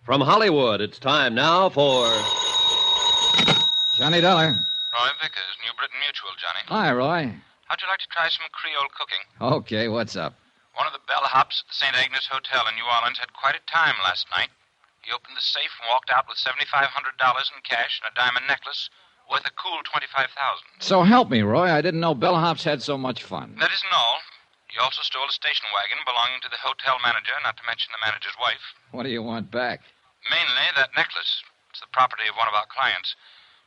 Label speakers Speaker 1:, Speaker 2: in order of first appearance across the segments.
Speaker 1: From Hollywood, it's time now for...
Speaker 2: Johnny Dollar.
Speaker 3: Roy Vickers, New Britain Mutual, Johnny.
Speaker 2: Hi, Roy.
Speaker 3: How'd you like to try some Creole cooking?
Speaker 2: Okay, what's up?
Speaker 3: One of the bellhops at the St. Agnes Hotel in New Orleans had quite a time last night. He opened the safe and walked out with $7,500 in cash and a diamond necklace worth a cool $25,000.
Speaker 2: So help me, Roy. I didn't know bellhops had so much fun.
Speaker 3: That isn't all. He also stole a station wagon belonging to the hotel manager, not to mention the manager's wife.
Speaker 2: What do you want back?
Speaker 3: Mainly that necklace. It's the property of one of our clients.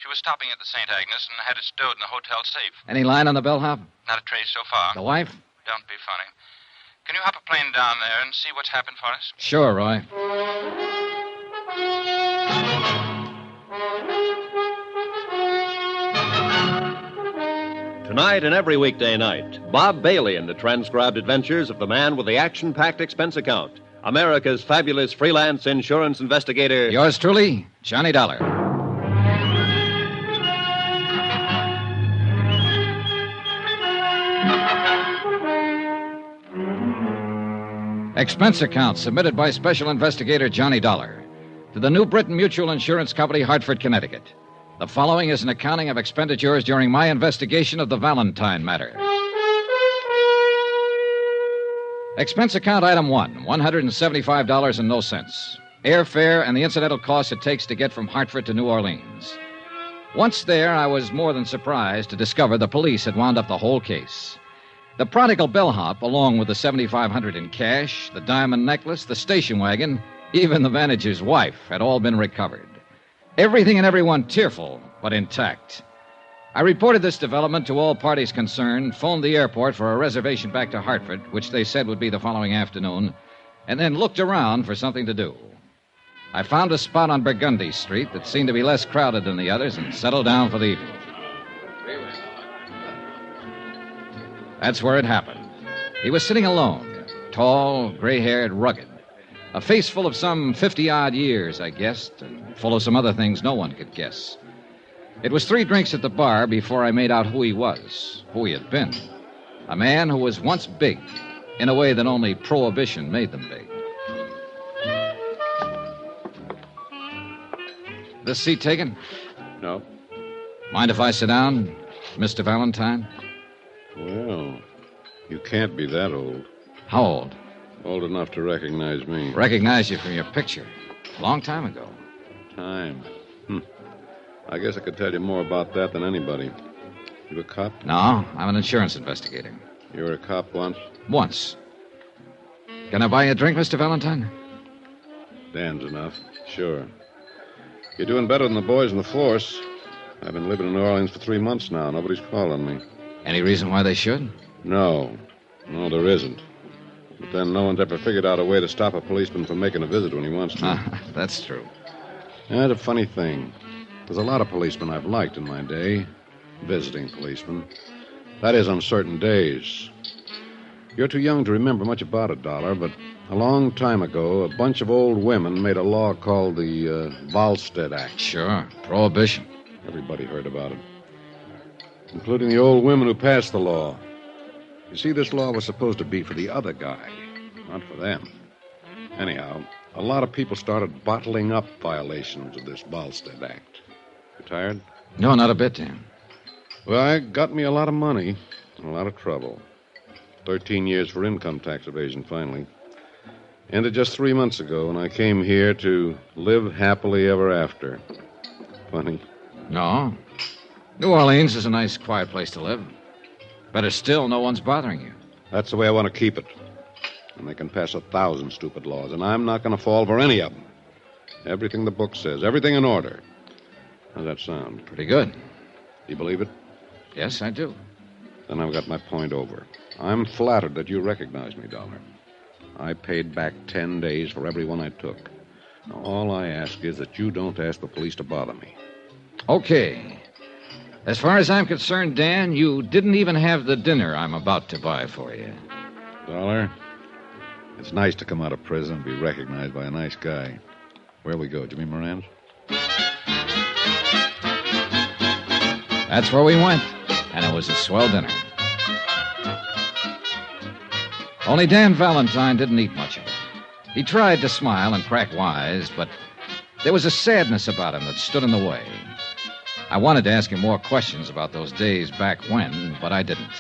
Speaker 3: She was stopping at the St. Agnes and had it stowed in the hotel safe.
Speaker 2: Any line on the bellhop?
Speaker 3: Not a trace so far.
Speaker 2: The wife?
Speaker 3: Don't be funny. Can you hop a plane down there and see what's happened for us?
Speaker 2: Sure, Roy.
Speaker 1: Tonight and every weekday night, Bob Bailey in the transcribed adventures of the man with the action-packed expense account, America's fabulous freelance insurance investigator...
Speaker 2: Yours truly, Johnny Dollar. Expense account submitted by Special Investigator Johnny Dollar to the New Britain Mutual Insurance Company, Hartford, Connecticut. The following is an accounting of expenditures during my investigation of the Valentine matter. Expense account item 1, $175 and no cents. Airfare and the incidental costs it takes to get from Hartford to New Orleans. Once there, I was more than surprised to discover the police had wound up the whole case. The prodigal bellhop, along with the $7,500 in cash, the diamond necklace, the station wagon, even the manager's wife, had all been recovered. Everything and everyone tearful, but intact. I reported this development to all parties concerned, phoned the airport for a reservation back to Hartford, which they said would be the following afternoon, and then looked around for something to do. I found a spot on Burgundy Street that seemed to be less crowded than the others and settled down for the evening. That's where it happened. He was sitting alone, tall, gray-haired, rugged. A face full of some 50-odd years, I guessed, and full of some other things no one could guess. It was 3 drinks at the bar before I made out who he was, who he had been. A man who was once big, in a way that only Prohibition made them big. This seat taken?
Speaker 4: No.
Speaker 2: Mind if I sit down, Mr. Valentine?
Speaker 4: Well, you can't be that old.
Speaker 2: How old?
Speaker 4: Old enough to recognize me.
Speaker 2: Recognize you from your picture. Long time ago.
Speaker 4: Time. I guess I could tell you more about that than anybody. You a cop?
Speaker 2: No, I'm an insurance investigator.
Speaker 4: You were a cop once?
Speaker 2: Once. Can I buy you a drink, Mr. Valentine?
Speaker 4: Dan's enough. Sure. You're doing better than the boys in the force. I've been living in New Orleans for 3 months now. Nobody's calling me.
Speaker 2: Any reason why they should?
Speaker 4: No. No, there isn't. But then no one's ever figured out a way to stop a policeman from making a visit when he wants to.
Speaker 2: That's true.
Speaker 4: That's a funny thing. There's a lot of policemen I've liked in my day. Visiting policemen. That is, on certain days. You're too young to remember much about it, Dollar, but a long time ago, a bunch of old women made a law called the Volstead Act.
Speaker 2: Sure. Prohibition.
Speaker 4: Everybody heard about it. Including the old women who passed the law. You see, this law was supposed to be for the other guy, not for them. Anyhow, a lot of people started bottling up violations of this Volstead Act. You tired?
Speaker 2: No, not a bit, Dan.
Speaker 4: Well, it got me a lot of money and a lot of trouble. 13 years for income tax evasion, finally. Ended just 3 months ago when I came here to live happily ever after. Funny.
Speaker 2: No. New Orleans is a nice, quiet place to live. Better still, no one's bothering you.
Speaker 4: That's the way I want to keep it. And they can pass 1,000 stupid laws, and I'm not going to fall for any of them. Everything the book says, everything in order. How's that sound?
Speaker 2: Pretty good.
Speaker 4: You believe it?
Speaker 2: Yes, I do.
Speaker 4: Then I've got my point over. I'm flattered that you recognize me, Dollar. I paid back 10 days for every one I took. Now, all I ask is that you don't ask the police to bother me.
Speaker 2: Okay. As far as I'm concerned, Dan, you didn't even have the dinner I'm about to buy for you.
Speaker 4: Dollar, it's nice to come out of prison and be recognized by a nice guy. Where'll we go, Jimmy Moran's?
Speaker 2: That's where we went, and it was a swell dinner. Only Dan Valentine didn't eat much of it. He tried to smile and crack wise, but there was a sadness about him that stood in the way. I wanted to ask him more questions about those days back when, but I didn't.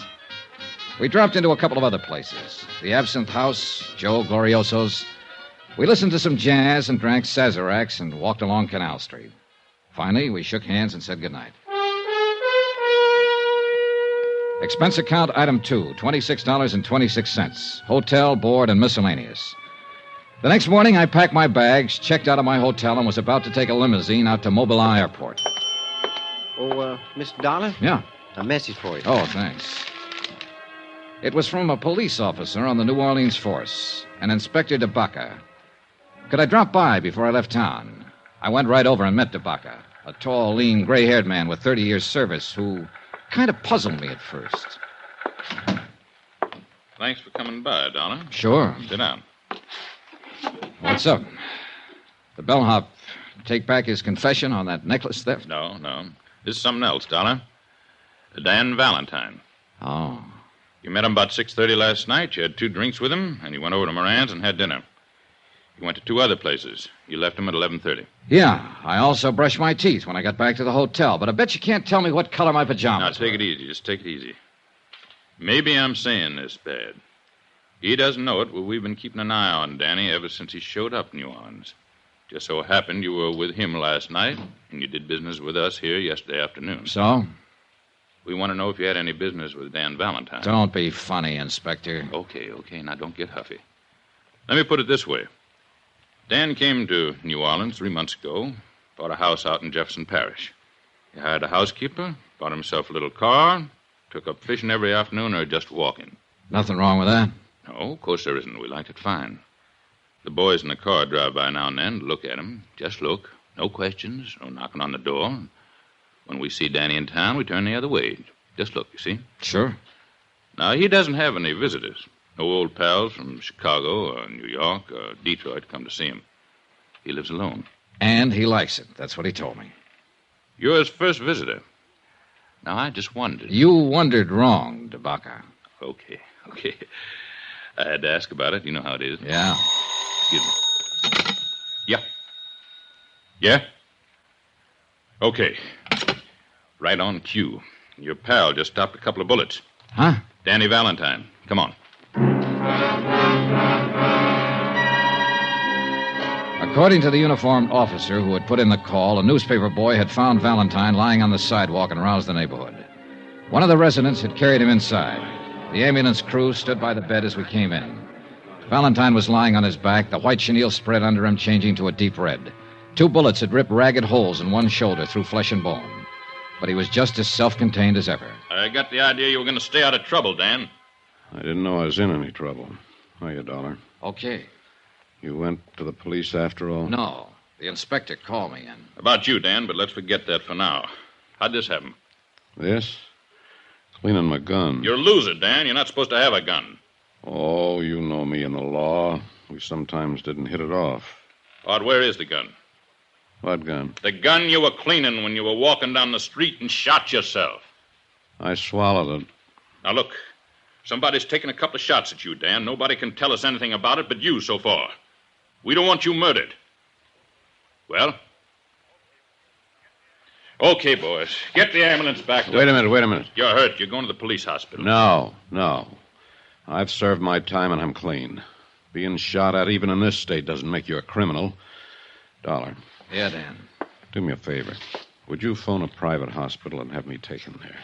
Speaker 2: We dropped into a couple of other places. The Absinthe House, Joe Glorioso's. We listened to some jazz and drank Sazeracs and walked along Canal Street. Finally, we shook hands and said goodnight. Expense account item 2, $26.26. Hotel, board, and miscellaneous. The next morning, I packed my bags, checked out of my hotel, and was about to take a limousine out to Mobile Airport.
Speaker 5: Oh, Mr. Dollar?
Speaker 2: Yeah.
Speaker 5: A message for you.
Speaker 2: Oh, thanks. It was from a police officer on the New Orleans force, an Inspector DeBacca. Could I drop by before I left town? I went right over and met DeBacca, a tall, lean, gray-haired man with 30 years' service who kind of puzzled me at first.
Speaker 6: Thanks for coming by, Dollar.
Speaker 2: Sure.
Speaker 6: Sit down.
Speaker 2: What's up? The bellhop take back his confession on that necklace theft?
Speaker 6: No. This is something else, Dollar. Dan Valentine.
Speaker 2: Oh.
Speaker 6: You met him about 6:30 last night. You had 2 drinks with him, and you went over to Moran's and had dinner. You went to 2 other places. You left him at 11:30.
Speaker 2: Yeah, I also brushed my teeth when I got back to the hotel, but I bet you can't tell me what color my
Speaker 6: Now,
Speaker 2: pajamas
Speaker 6: take
Speaker 2: were.
Speaker 6: it easy. Just take it easy. Maybe I'm saying this bad. He doesn't know it, but we've been keeping an eye on Danny ever since he showed up in New Orleans. Just so happened you were with him last night, and you did business with us here yesterday afternoon.
Speaker 2: So?
Speaker 6: We want to know if you had any business with Dan Valentine.
Speaker 2: Don't be funny, Inspector.
Speaker 6: Okay. Now, don't get huffy. Let me put it this way. Dan came to New Orleans 3 months ago, bought a house out in Jefferson Parish. He hired a housekeeper, bought himself a little car, took up fishing every afternoon or just walking.
Speaker 2: Nothing wrong with that?
Speaker 6: No, of course there isn't. We liked it fine. The boys in the car drive by now and then to look at him. Just look. No questions, no knocking on the door. When we see Danny in town, we turn the other way. Just look, you see?
Speaker 2: Sure.
Speaker 6: Now, he doesn't have any visitors. No old pals from Chicago or New York or Detroit come to see him. He lives alone.
Speaker 2: And he likes it. That's what he told me.
Speaker 6: You're his first visitor. Now, I just wondered.
Speaker 2: You wondered wrong, DeBacca.
Speaker 6: Okay. I had to ask about it. You know how it is.
Speaker 2: Yeah.
Speaker 6: Excuse me. Yeah? Okay. Right on cue. Your pal just stopped a couple of bullets.
Speaker 2: Huh?
Speaker 6: Danny Valentine. Come on.
Speaker 2: According to the uniformed officer who had put in the call, a newspaper boy had found Valentine lying on the sidewalk and roused the neighborhood. One of the residents had carried him inside. The ambulance crew stood by the bed as we came in. Valentine was lying on his back, the white chenille spread under him changing to a deep red. 2 bullets had ripped ragged holes in one shoulder through flesh and bone. But he was just as self-contained as ever.
Speaker 6: I got the idea you were going to stay out of trouble, Dan.
Speaker 4: I didn't know I was in any trouble. Hiya, Dollar.
Speaker 2: Okay.
Speaker 4: You went to the police after all?
Speaker 2: No. The inspector called me in.
Speaker 6: About you, Dan, but let's forget that for now. How'd this happen?
Speaker 4: This? Cleaning my gun.
Speaker 6: You're a loser, Dan. You're not supposed to have a gun.
Speaker 4: Oh, you know me and the law. We sometimes didn't hit it off.
Speaker 6: Bart, where is the gun?
Speaker 4: What gun?
Speaker 6: The gun you were cleaning when you were walking down the street and shot yourself.
Speaker 4: I swallowed it.
Speaker 6: Now, look. Somebody's taken a couple of shots at you, Dan. Nobody can tell us anything about it but you so far. We don't want you murdered. Well? Okay, boys. Get the ambulance back.
Speaker 4: Wait a minute.
Speaker 6: You're hurt. You're going to the police hospital.
Speaker 4: No. I've served my time and I'm clean. Being shot at even in this state doesn't make you a criminal. Dollar.
Speaker 2: Yeah, Dan.
Speaker 4: Do me a favor. Would you phone a private hospital and have me taken there?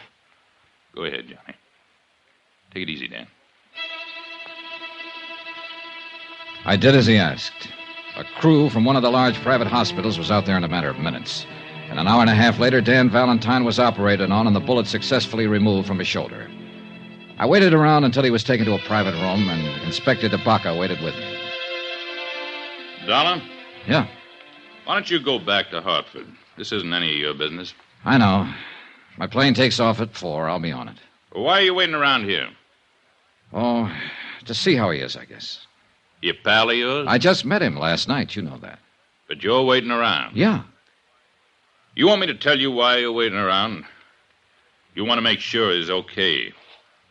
Speaker 6: Go ahead, Johnny. Take it easy, Dan.
Speaker 2: I did as he asked. A crew from one of the large private hospitals was out there in a matter of minutes. And an hour and a half later, Dan Valentine was operated on and the bullet successfully removed from his shoulder. I waited around until he was taken to a private room, and Inspector DeBacca waited with me.
Speaker 6: Dollar?
Speaker 2: Yeah,
Speaker 6: Why don't you go back to Hartford? This isn't any of your business.
Speaker 2: I know. My plane takes off at 4. I'll be on it.
Speaker 6: Well, why are you waiting around here?
Speaker 2: Oh, to see how he is, I guess.
Speaker 6: You pal of yours?
Speaker 2: I just met him last night. You know that.
Speaker 6: But you're waiting around.
Speaker 2: Yeah.
Speaker 6: You want me to tell you why you're waiting around? You want to make sure he's okay.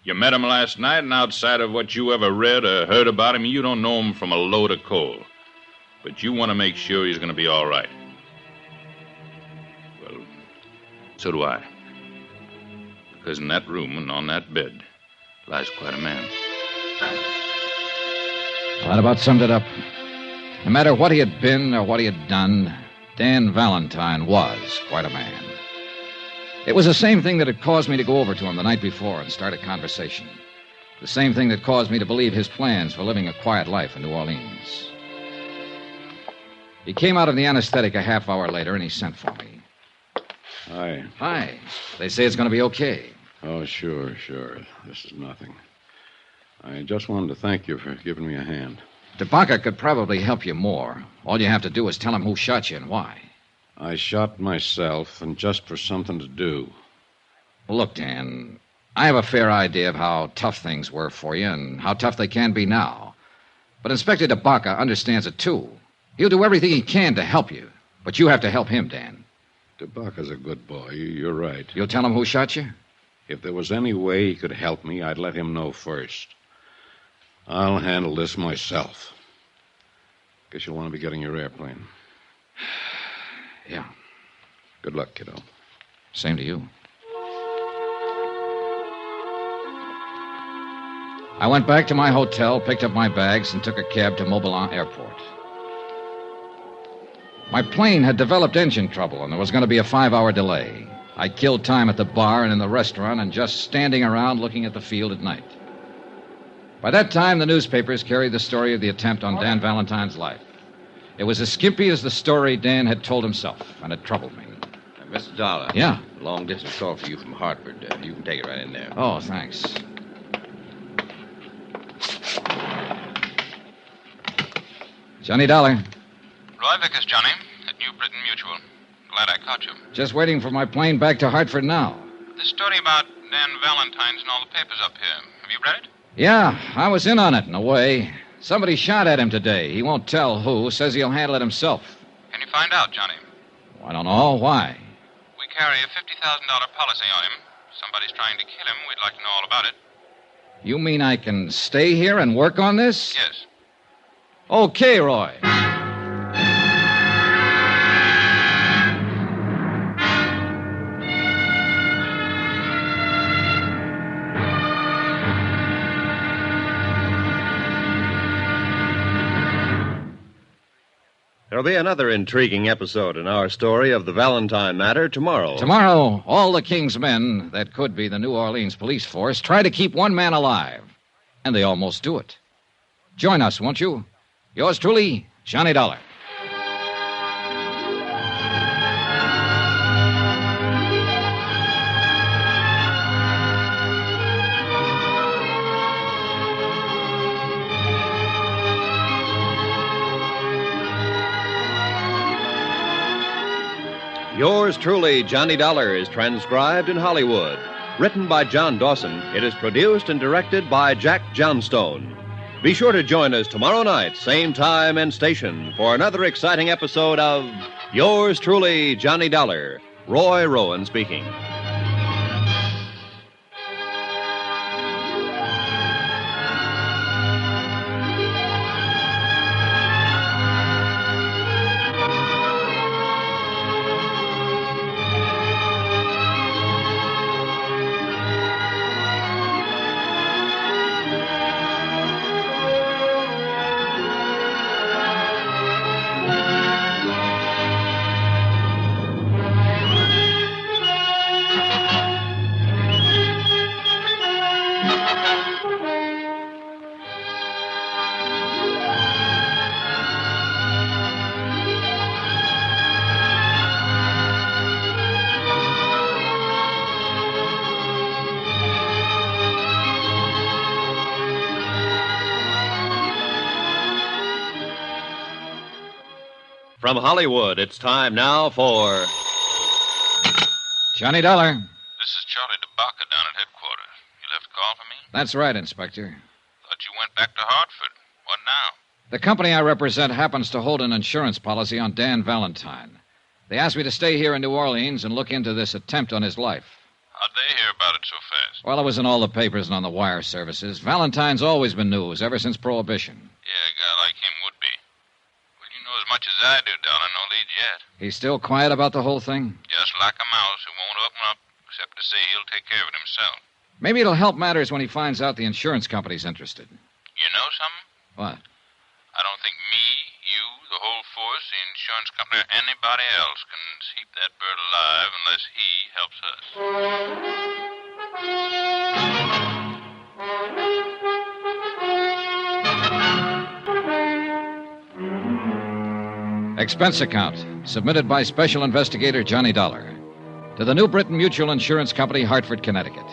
Speaker 6: You met him last night, and outside of what you ever read or heard about him, you don't know him from a load of coal. But you want to make sure he's going to be all right. Well, so do I. Because in that room and on that bed lies quite a man.
Speaker 2: Well, that about summed it up. No matter what he had been or what he had done, Dan Valentine was quite a man. It was the same thing that had caused me to go over to him the night before and start a conversation. The same thing that caused me to believe his plans for living a quiet life in New Orleans. He came out of the anesthetic a half hour later, and he sent for me.
Speaker 4: Hi.
Speaker 2: Hi. They say it's going to be okay.
Speaker 4: Oh, sure. This is nothing. I just wanted to thank you for giving me a hand.
Speaker 2: Tabaka could probably help you more. All you have to do is tell him who shot you and why.
Speaker 4: I shot myself, and just for something to do.
Speaker 2: Look, Dan, I have a fair idea of how tough things were for you and how tough they can be now. But Inspector Tabaka understands it, too. He'll do everything he can to help you. But you have to help him, Dan.
Speaker 4: Tabaka's a good boy. You're right.
Speaker 2: You'll tell him who shot you?
Speaker 4: If there was any way he could help me, I'd let him know first. I'll handle this myself. Guess you'll want to be getting your airplane.
Speaker 2: Yeah.
Speaker 4: Good luck, kiddo.
Speaker 2: Same to you. I went back to my hotel, picked up my bags, and took a cab to Mobilon Airport. My plane had developed engine trouble, and there was going to be a 5-hour delay. I killed time at the bar and in the restaurant and just standing around looking at the field at night. By that time, the newspapers carried the story of the attempt on Dan Valentine's life. It was as skimpy as the story Dan had told himself, and it troubled me.
Speaker 5: Mr. Dollar.
Speaker 2: Yeah?
Speaker 5: Long-distance call for you from Hartford. You can take it right in there.
Speaker 2: Oh, thanks. Johnny Dollar.
Speaker 3: Roy Vickers, Johnny, at New Britain Mutual. Glad I caught you.
Speaker 2: Just waiting for my plane back to Hartford now.
Speaker 3: This story about Dan Valentine's in all the papers up here. Have you read it?
Speaker 2: Yeah, I was in on it, in a way. Somebody shot at him today. He won't tell who. Says he'll handle it himself.
Speaker 3: Can you find out, Johnny?
Speaker 2: I don't know. Why?
Speaker 3: We carry a $50,000 policy on him. Somebody's trying to kill him. We'd like to know all about it.
Speaker 2: You mean I can stay here and work on this?
Speaker 3: Yes.
Speaker 2: Okay, Roy.
Speaker 1: There'll be another intriguing episode in our story of the Valentine matter tomorrow.
Speaker 2: Tomorrow, all the King's men, that could be the New Orleans police force, try to keep one man alive. And they almost do it. Join us, won't you? Yours truly, Johnny Dollar.
Speaker 1: Yours truly, Johnny Dollar, is transcribed in Hollywood. Written by John Dawson, it is produced and directed by Jack Johnstone. Be sure to join us tomorrow night, same time and station, for another exciting episode of Yours truly, Johnny Dollar. Roy Rowan speaking. From Hollywood, it's time now for
Speaker 2: Johnny Dollar.
Speaker 3: This is Charlie DeBacca down at headquarters. You left a call for me?
Speaker 2: That's right, Inspector.
Speaker 3: Thought you went back to Hartford. What now?
Speaker 2: The company I represent happens to hold an insurance policy on Dan Valentine. They asked me to stay here in New Orleans and look into this attempt on his life.
Speaker 3: How'd they hear about it so fast?
Speaker 2: Well, it was in all the papers and on the wire services. Valentine's always been news, ever since Prohibition.
Speaker 3: Yeah, a guy like him would be. Well, you know much as I do, Dollar. No leads yet.
Speaker 2: He's still quiet about the whole thing?
Speaker 3: Just like a mouse who won't open up, except to say he'll take care of it himself.
Speaker 2: Maybe it'll help matters when he finds out the insurance company's interested.
Speaker 3: You know something?
Speaker 2: What?
Speaker 3: I don't think me, you, the whole force, the insurance company, or anybody else can keep that bird alive unless he helps us.
Speaker 2: Expense account, submitted by Special Investigator Johnny Dollar to the New Britain Mutual Insurance Company, Hartford, Connecticut.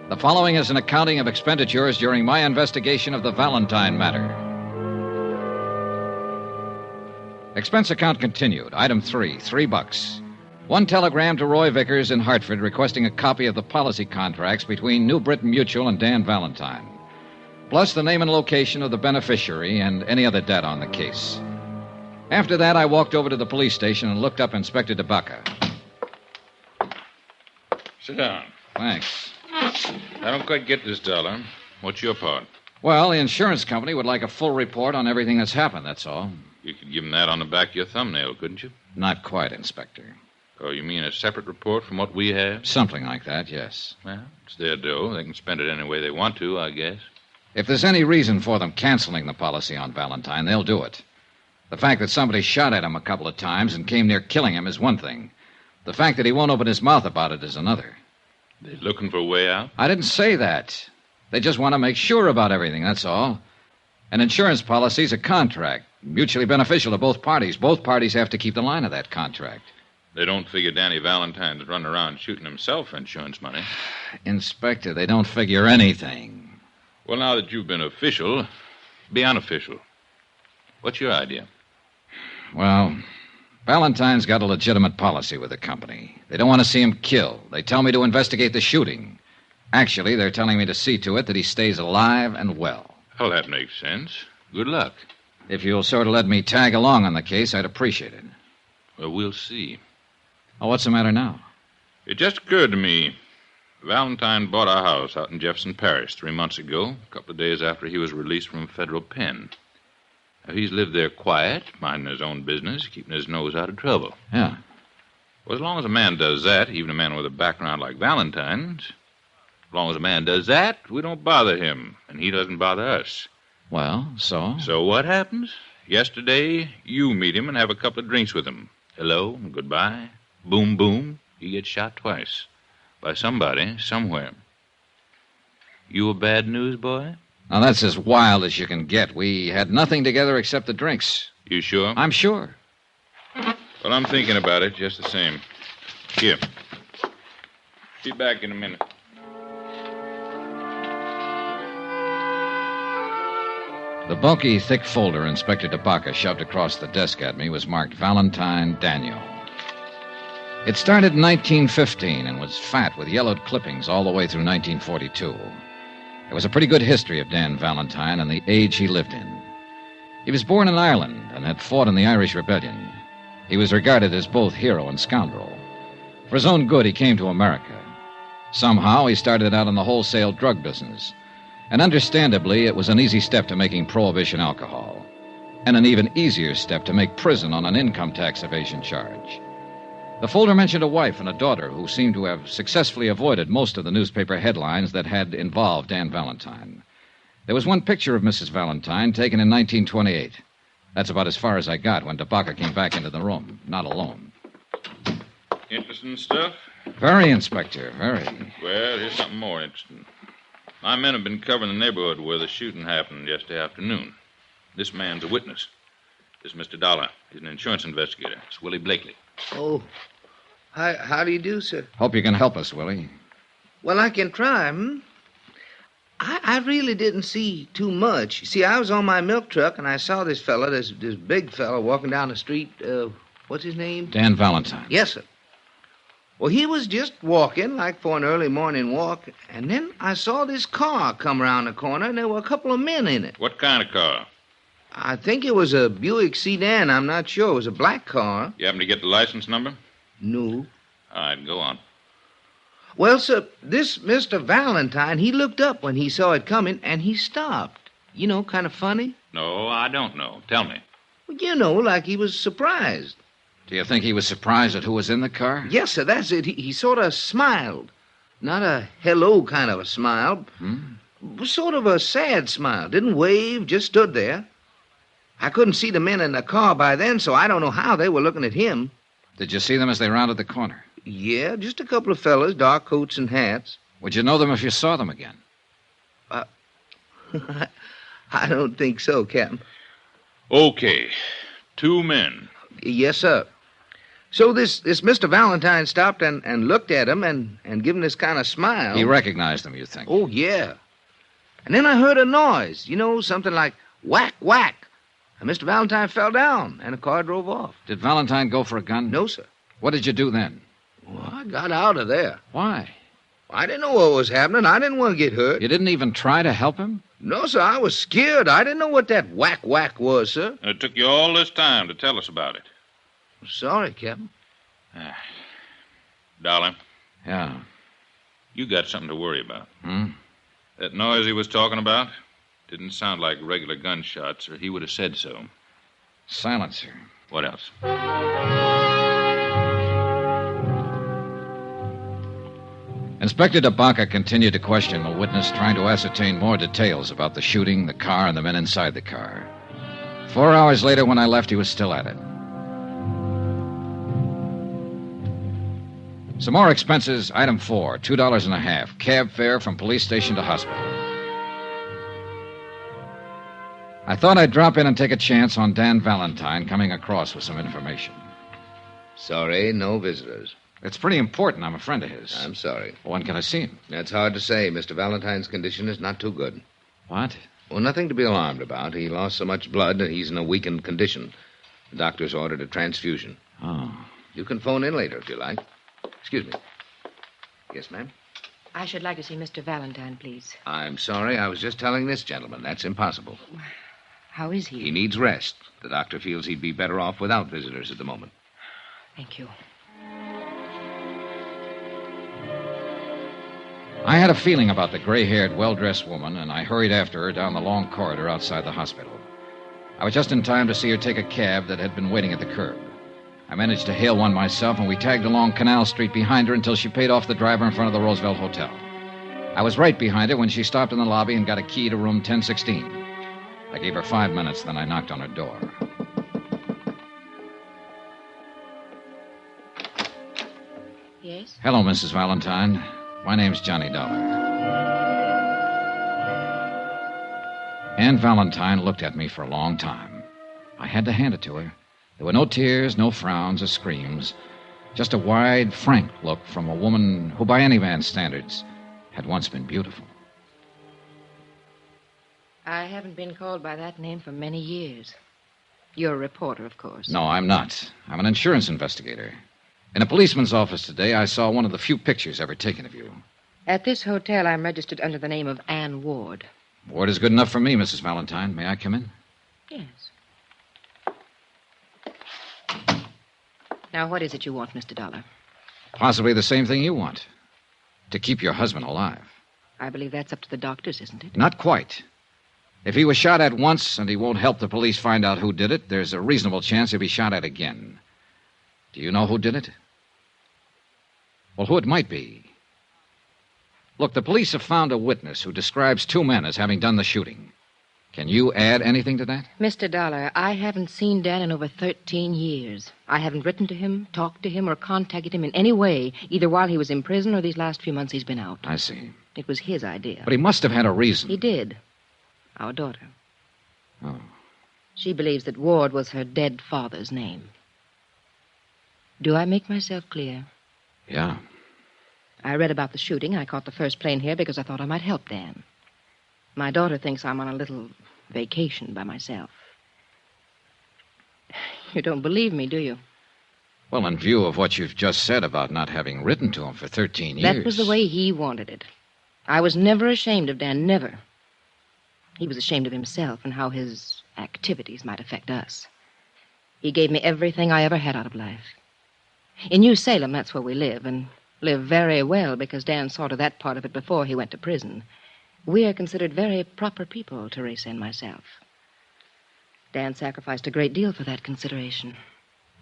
Speaker 2: The following is an accounting of expenditures during my investigation of the Valentine matter. Expense account continued. Item 3, $3. One telegram to Roy Vickers in Hartford requesting a copy of the policy contracts between New Britain Mutual and Dan Valentine, plus the name and location of the beneficiary and any other data on the case. After that, I walked over to the police station and looked up Inspector DeBacca.
Speaker 6: Sit down.
Speaker 2: Thanks.
Speaker 6: I don't quite get this, Dollar. What's your part?
Speaker 2: Well, the insurance company would like a full report on everything that's happened, that's all.
Speaker 6: You could give them that on the back of your thumbnail, couldn't you?
Speaker 2: Not quite, Inspector.
Speaker 6: Oh, you mean a separate report from what we have?
Speaker 2: Something like that, yes.
Speaker 6: Well, it's their dough. They can spend it any way they want to, I guess.
Speaker 2: If there's any reason for them canceling the policy on Valentine, they'll do it. The fact that somebody shot at him a couple of times and came near killing him is one thing. The fact that he won't open his mouth about it is another.
Speaker 6: They're looking for a way out?
Speaker 2: I didn't say that. They just want to make sure about everything, that's all. An insurance policy's a contract, mutually beneficial to both parties. Both parties have to keep the line of that contract.
Speaker 6: They don't figure Danny Valentine's running around shooting himself for insurance money.
Speaker 2: Inspector, they don't figure anything.
Speaker 6: Well, now that you've been official, be unofficial. What's your idea?
Speaker 2: Well, Valentine's got a legitimate policy with the company. They don't want to see him killed. They tell me to investigate the shooting. Actually, they're telling me to see to it that he stays alive and well.
Speaker 6: Well, that makes sense. Good luck.
Speaker 2: If you'll sort of let me tag along on the case, I'd appreciate it.
Speaker 6: Well, we'll see.
Speaker 2: Oh, what's the matter now?
Speaker 6: It just occurred to me. Valentine bought a house out in Jefferson Parish 3 months ago, a couple of days after he was released from a federal pen. Now, he's lived there quiet, minding his own business, keeping his nose out of trouble.
Speaker 2: Yeah.
Speaker 6: Well, as long as a man does that, even a man with a background like Valentine's, as long as a man does that, we don't bother him, and he doesn't bother us.
Speaker 2: Well, so?
Speaker 6: So what happens? Yesterday, you meet him and have a couple of drinks with him. Hello and goodbye. Boom, boom. He gets shot twice. By somebody, somewhere. You a bad news boy?
Speaker 2: Now, that's as wild as you can get. We had nothing together except the drinks.
Speaker 6: You sure?
Speaker 2: I'm sure.
Speaker 6: Well, I'm thinking about it just the same. Here. Be back in a minute.
Speaker 2: The bulky, thick folder Inspector DeBacca shoved across the desk at me was marked Valentine Daniel. It started in 1915 and was fat with yellowed clippings all the way through 1942. There was a pretty good history of Dan Valentine and the age he lived in. He was born in Ireland and had fought in the Irish Rebellion. He was regarded as both hero and scoundrel. For his own good, he came to America. Somehow, he started out in the wholesale drug business. And understandably, it was an easy step to making prohibition alcohol. And an even easier step to make prison on an income tax evasion charge. The folder mentioned a wife and a daughter who seemed to have successfully avoided most of the newspaper headlines that had involved Dan Valentine. There was one picture of Mrs. Valentine taken in 1928. That's about as far as I got when DeBacca came back into the room, not alone.
Speaker 6: Interesting stuff?
Speaker 2: Very, Inspector, very.
Speaker 6: Well, here's something more interesting. My men have been covering the neighborhood where the shooting happened yesterday afternoon. This man's a witness. This is Mr. Dollar. He's an insurance investigator. It's Willie Blakely.
Speaker 7: Oh, how do you do, sir?
Speaker 2: Hope you can help us, Willie.
Speaker 7: Well, I can try, I really didn't see too much. See, I was on my milk truck, and I saw this fella, this big fella, walking down the street. What's his name?
Speaker 2: Dan Valentine.
Speaker 7: Yes, sir. Well, he was just walking, like for an early morning walk, and then I saw this car come around the corner, and there were a couple of men in it.
Speaker 6: What kind of car?
Speaker 7: I think it was a Buick sedan. I'm not sure. It was a black car.
Speaker 6: You happen to get the license number?
Speaker 7: No.
Speaker 6: All right, go on.
Speaker 7: Well, sir, this Mr. Valentine, he looked up when he saw it coming, and he stopped. You know, kind of funny.
Speaker 6: No, I don't know. Tell me.
Speaker 7: Well, you know, like he was surprised.
Speaker 2: Do you think he was surprised at who was in the car?
Speaker 7: Yes, sir, that's it. He sort of smiled. Not a hello kind of a smile. Sort of a sad smile. Didn't wave, just stood there. I couldn't see the men in the car by then, so I don't know how they were looking at him.
Speaker 2: Did you see them as they rounded the corner?
Speaker 7: Yeah, just a couple of fellas, dark coats and hats.
Speaker 2: Would you know them if you saw them again?
Speaker 7: I don't think so, Captain.
Speaker 6: Okay. 2 men.
Speaker 7: Yes, sir. So this Mr. Valentine stopped and looked at him and give him this kind of smile.
Speaker 2: He recognized them, you think?
Speaker 7: Oh, yeah. And then I heard a noise, you know, something like whack, whack. And Mr. Valentine fell down, and the car drove off.
Speaker 2: Did Valentine go for a gun?
Speaker 7: No, sir.
Speaker 2: What did you do then?
Speaker 7: Well, I got out of there.
Speaker 2: Why?
Speaker 7: I didn't know what was happening. I didn't want to get hurt.
Speaker 2: You didn't even try to help him?
Speaker 7: No, sir, I was scared. I didn't know what that whack, whack was, sir.
Speaker 6: And it took you all this time to tell us about it.
Speaker 7: Sorry, Captain.
Speaker 6: Dollar,
Speaker 2: Yeah.
Speaker 6: you got something to worry about.
Speaker 2: Hmm?
Speaker 6: That noise he was talking about didn't sound like regular gunshots, or he would have said so.
Speaker 2: Silencer.
Speaker 6: What else?
Speaker 2: Inspector DeBaca continued to question the witness, trying to ascertain more details about the shooting, the car, and the men inside the car. 4 hours later, when I left, he was still at it. Some more expenses. Item 4, $2.50. Cab fare from police station to hospital. I thought I'd drop in and take a chance on Dan Valentine coming across with some information.
Speaker 7: Sorry, no visitors.
Speaker 2: It's pretty important. I'm a friend of his.
Speaker 7: I'm sorry.
Speaker 2: When can I see him?
Speaker 7: That's hard to say. Mr. Valentine's condition is not too good.
Speaker 2: What?
Speaker 7: Well, nothing to be alarmed about. He lost so much blood that he's in a weakened condition. The doctor's ordered a transfusion.
Speaker 2: Oh.
Speaker 7: You can phone in later if you like. Excuse me. Yes, ma'am?
Speaker 8: I should like to see Mr. Valentine, please.
Speaker 7: I'm sorry. I was just telling this gentleman. That's impossible.
Speaker 8: How is he?
Speaker 7: He needs rest. The doctor feels he'd be better off without visitors at the moment.
Speaker 8: Thank you.
Speaker 2: I had a feeling about the gray-haired, well-dressed woman, and I hurried after her down the long corridor outside the hospital. I was just in time to see her take a cab that had been waiting at the curb. I managed to hail one myself, and we tagged along Canal Street behind her until she paid off the driver in front of the Roosevelt Hotel. I was right behind her when she stopped in the lobby and got a key to room 1016. I gave her 5 minutes, then I knocked on her door.
Speaker 8: Yes?
Speaker 2: Hello, Mrs. Valentine. My name's Johnny Dollar. Ann Valentine looked at me for a long time. I had to hand it to her. There were no tears, no frowns or screams, just a wide, frank look from a woman who, by any man's standards, had once been beautiful.
Speaker 8: I haven't been called by that name for many years. You're a reporter, of course.
Speaker 2: No, I'm not. I'm an insurance investigator. In a policeman's office today, I saw one of the few pictures ever taken of you.
Speaker 8: At this hotel, I'm registered under the name of Ann Ward.
Speaker 2: Ward is good enough for me, Mrs. Valentine. May I come in?
Speaker 8: Yes. Now, what is it you want, Mr. Dollar?
Speaker 2: Possibly the same thing you want. To keep your husband alive.
Speaker 8: I believe that's up to the doctors, isn't it?
Speaker 2: Not quite. If he was shot at once and he won't help the police find out who did it, there's a reasonable chance he'll be shot at again. Do you know who did it? Well, who it might be. Look, the police have found a witness who describes 2 men as having done the shooting. Can you add anything to that?
Speaker 8: Mr. Dollar, I haven't seen Dan in over 13 years. I haven't written to him, talked to him, or contacted him in any way, either while he was in prison or these last few months he's been out.
Speaker 2: I see.
Speaker 8: It was his idea.
Speaker 2: But he must have had a reason.
Speaker 8: He did. Our daughter.
Speaker 2: Oh.
Speaker 8: She believes that Ward was her dead father's name. Do I make myself clear?
Speaker 2: Yeah.
Speaker 8: I read about the shooting. I caught the first plane here because I thought I might help Dan. My daughter thinks I'm on a little vacation by myself. You don't believe me, do you?
Speaker 2: Well, in view of what you've just said about not having written to him for 13 years...
Speaker 8: That was the way he wanted it. I was never ashamed of Dan, never. He was ashamed of himself and how his activities might affect us. He gave me everything I ever had out of life. In New Salem, that's where we live, and live very well because Dan saw to that part of it before he went to prison. We are considered very proper people, Teresa and myself. Dan sacrificed a great deal for that consideration.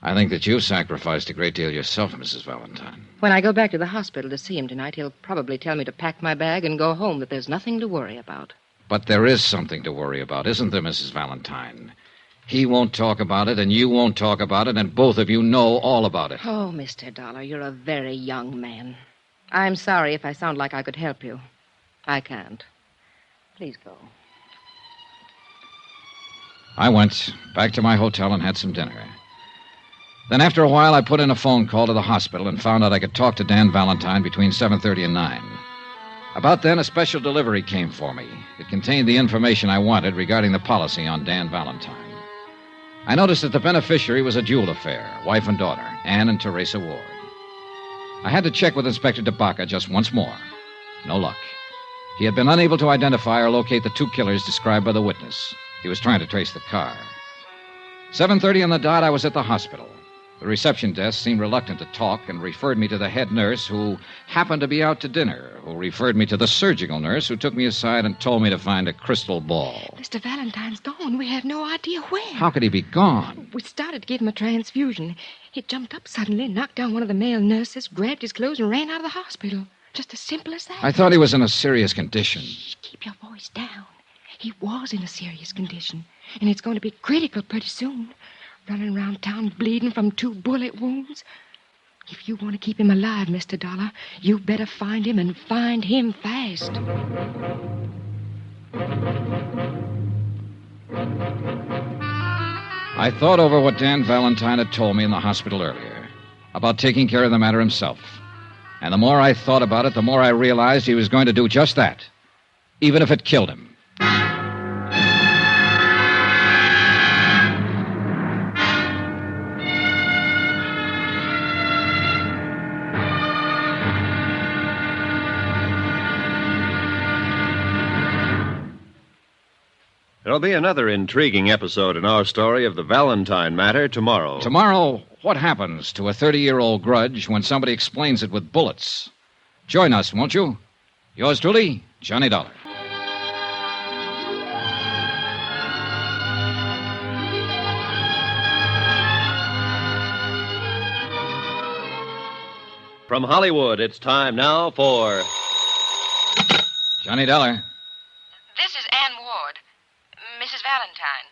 Speaker 2: I think that you've sacrificed a great deal yourself, Mrs. Valentine.
Speaker 8: When I go back to the hospital to see him tonight, he'll probably tell me to pack my bag and go home, that there's nothing to worry about.
Speaker 2: But there is something to worry about, isn't there, Mrs. Valentine? He won't talk about it, and you won't talk about it, and both of you know all about it.
Speaker 8: Oh, Mr. Dollar, you're a very young man. I'm sorry if I sound like I could help you. I can't. Please go.
Speaker 2: I went back to my hotel and had some dinner. Then after a while, I put in a phone call to the hospital and found out I could talk to Dan Valentine between 7:30 and 9. About then, a special delivery came for me. It contained the information I wanted regarding the policy on Dan Valentine. I noticed that the beneficiary was a dual affair, wife and daughter, Ann and Teresa Ward. I had to check with Inspector DeBaca just once more. No luck. He had been unable to identify or locate the two killers described by the witness. He was trying to trace the car. 7:30 on the dot, I was at the hospital. The reception desk seemed reluctant to talk and referred me to the head nurse, who happened to be out to dinner, who referred me to the surgical nurse, who took me aside and told me to find a crystal ball.
Speaker 9: Mr. Valentine's gone. We have no idea when.
Speaker 2: How could he be gone?
Speaker 9: We started to give him a transfusion. He jumped up suddenly, knocked down one of the male nurses, grabbed his clothes, and ran out of the hospital. Just as simple as that.
Speaker 2: I thought he was in a serious condition.
Speaker 9: Shh, keep your voice down. He was in a serious condition, and it's going to be critical pretty soon. Running around town bleeding from 2 bullet wounds. If you want to keep him alive, Mr. Dollar, you better find him and find him fast.
Speaker 2: I thought over what Dan Valentine had told me in the hospital earlier, about taking care of the matter himself. And the more I thought about it, the more I realized he was going to do just that, even if it killed him.
Speaker 1: There'll be another intriguing episode in our story of the Valentine matter tomorrow.
Speaker 2: Tomorrow, what happens to a 30-year-old grudge when somebody explains it with bullets? Join us, won't you? Yours truly, Johnny Dollar.
Speaker 1: From Hollywood, it's time now for
Speaker 2: Johnny Dollar.
Speaker 8: This is Ann Ward. Mrs. Valentine.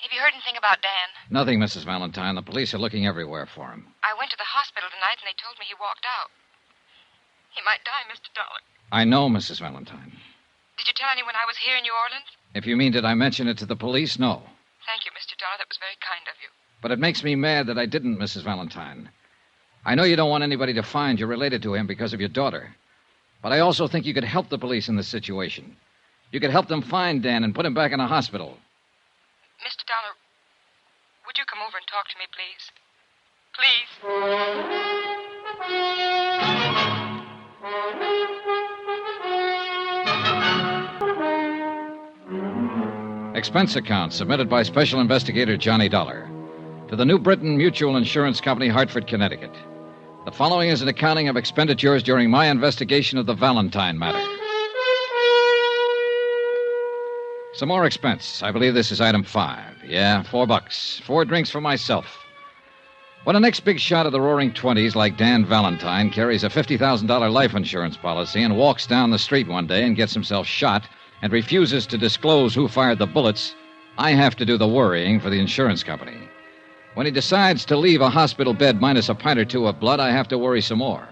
Speaker 8: Have you heard anything about Dan?
Speaker 2: Nothing, Mrs. Valentine. The police are looking everywhere for him.
Speaker 8: I went to the hospital tonight, and they told me he walked out. He might die, Mr. Dollar.
Speaker 2: I know, Mrs. Valentine.
Speaker 8: Did you tell anyone I was here in New Orleans?
Speaker 2: If you mean, did I mention it to the police? No.
Speaker 8: Thank you, Mr. Dollar. That was very kind of you.
Speaker 2: But it makes me mad that I didn't, Mrs. Valentine. I know you don't want anybody to find you're related to him because of your daughter. But I also think you could help the police in this situation. You could help them find Dan and put him back in a hospital.
Speaker 8: Mr. Dollar, would you come over and talk to me, please? Please.
Speaker 2: Expense account submitted by Special Investigator Johnny Dollar to the New Britain Mutual Insurance Company, Hartford, Connecticut. The following is an accounting of expenditures during my investigation of the Valentine matter. Some more expense. I believe this is item 5. Yeah, $4. 4 drinks for myself. When a next big shot of the roaring 20s like Dan Valentine carries a $50,000 life insurance policy and walks down the street one day and gets himself shot and refuses to disclose who fired the bullets, I have to do the worrying for the insurance company. When he decides to leave a hospital bed minus a pint or two of blood, I have to worry some more.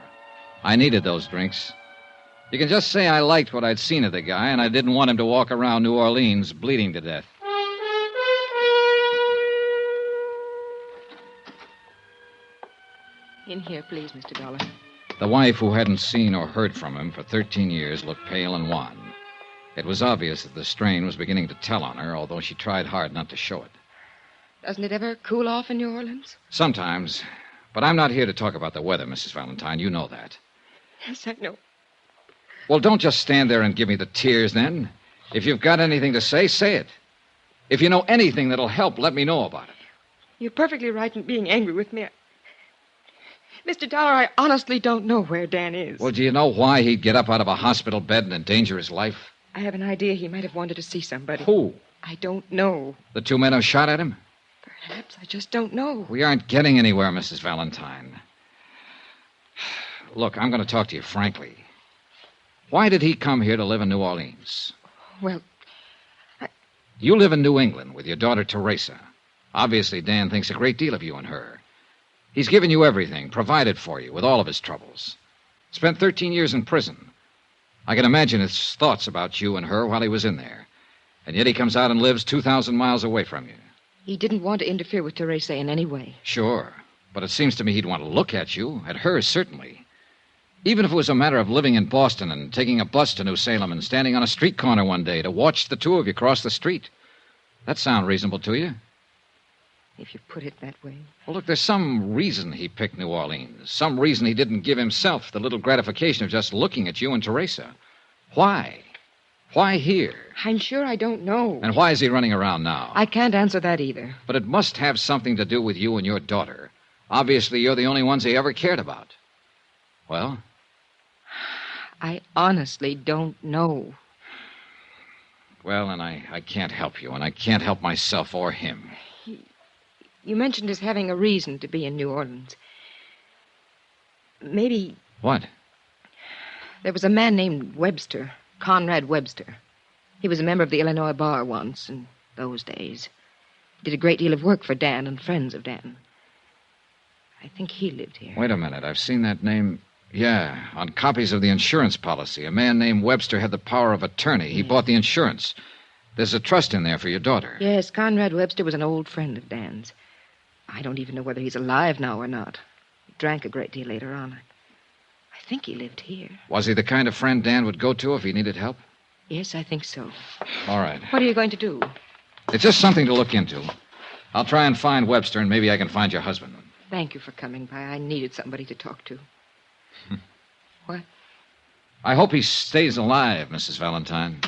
Speaker 2: I needed those drinks. You can just say I liked what I'd seen of the guy, and I didn't want him to walk around New Orleans bleeding to death.
Speaker 8: In here, please, Mr. Dollar.
Speaker 2: The wife, who hadn't seen or heard from him for 13 years, looked pale and wan. It was obvious that the strain was beginning to tell on her, although she tried hard not to show it.
Speaker 9: Doesn't it ever cool off in New Orleans?
Speaker 2: Sometimes. But I'm not here to talk about the weather, Mrs. Valentine. You know that.
Speaker 9: Yes, I know.
Speaker 2: Well, don't just stand there and give me the tears, then. If you've got anything to say, say it. If you know anything that'll help, let me know about it.
Speaker 9: You're perfectly right in being angry with me. Mr. Dollar, I honestly don't know where Dan is.
Speaker 2: Well, do you know why he'd get up out of a hospital bed and endanger his life?
Speaker 9: I have an idea he might have wanted to see somebody.
Speaker 2: Who?
Speaker 9: I don't know.
Speaker 2: The two men who shot at him?
Speaker 9: Perhaps. I just don't know.
Speaker 2: We aren't getting anywhere, Mrs. Valentine. Look, I'm going to talk to you frankly. Why did he come here to live in New Orleans?
Speaker 9: Well,
Speaker 2: You live in New England with your daughter, Teresa. Obviously, Dan thinks a great deal of you and her. He's given you everything, provided for you with all of his troubles. Spent 13 years in prison. I can imagine his thoughts about you and her while he was in there. And yet he comes out and lives 2,000 miles away from you.
Speaker 9: he didn't want to interfere with Teresa in any way.
Speaker 2: Sure. But it seems to me he'd want to look at you, at her, certainly. Even if it was a matter of living in Boston and taking a bus to New Salem and standing on a street corner one day to watch the two of you cross the street. That sound reasonable to you?
Speaker 9: If you put it that way.
Speaker 2: Well, look, there's some reason he picked New Orleans. Some reason he didn't give himself the little gratification of just looking at you and Teresa. Why? Why here?
Speaker 9: I'm sure I don't know.
Speaker 2: And why is he running around now?
Speaker 9: I can't answer that either.
Speaker 2: But it must have something to do with you and your daughter. Obviously, you're the only ones he ever cared about. Well?
Speaker 9: I honestly don't know.
Speaker 2: Well, and I can't help you, and I can't help myself or him.
Speaker 9: You mentioned his having a reason to be in New Orleans. Maybe
Speaker 2: What?
Speaker 9: there was a man named Webster, Conrad Webster. He was a member of the Illinois Bar once in those days. Did a great deal of work for Dan and friends of Dan. I think he lived here.
Speaker 2: Wait a minute. I've seen that name. Yeah, on copies of the insurance policy. A man named Webster had the power of attorney. He bought the insurance. There's a trust in there for your daughter.
Speaker 9: Yes, Conrad Webster was an old friend of Dan's. I don't even know whether he's alive now or not. He drank a great deal later on. I think he lived here.
Speaker 2: Was he the kind of friend Dan would go to if he needed help?
Speaker 9: Yes, I think so.
Speaker 2: All right.
Speaker 9: What are you going to do?
Speaker 2: It's just something to look into. I'll try and find Webster, and maybe I can find your husband.
Speaker 9: Thank you for coming by. I needed somebody to talk to. What?
Speaker 2: I hope he stays alive, Mrs. Valentine.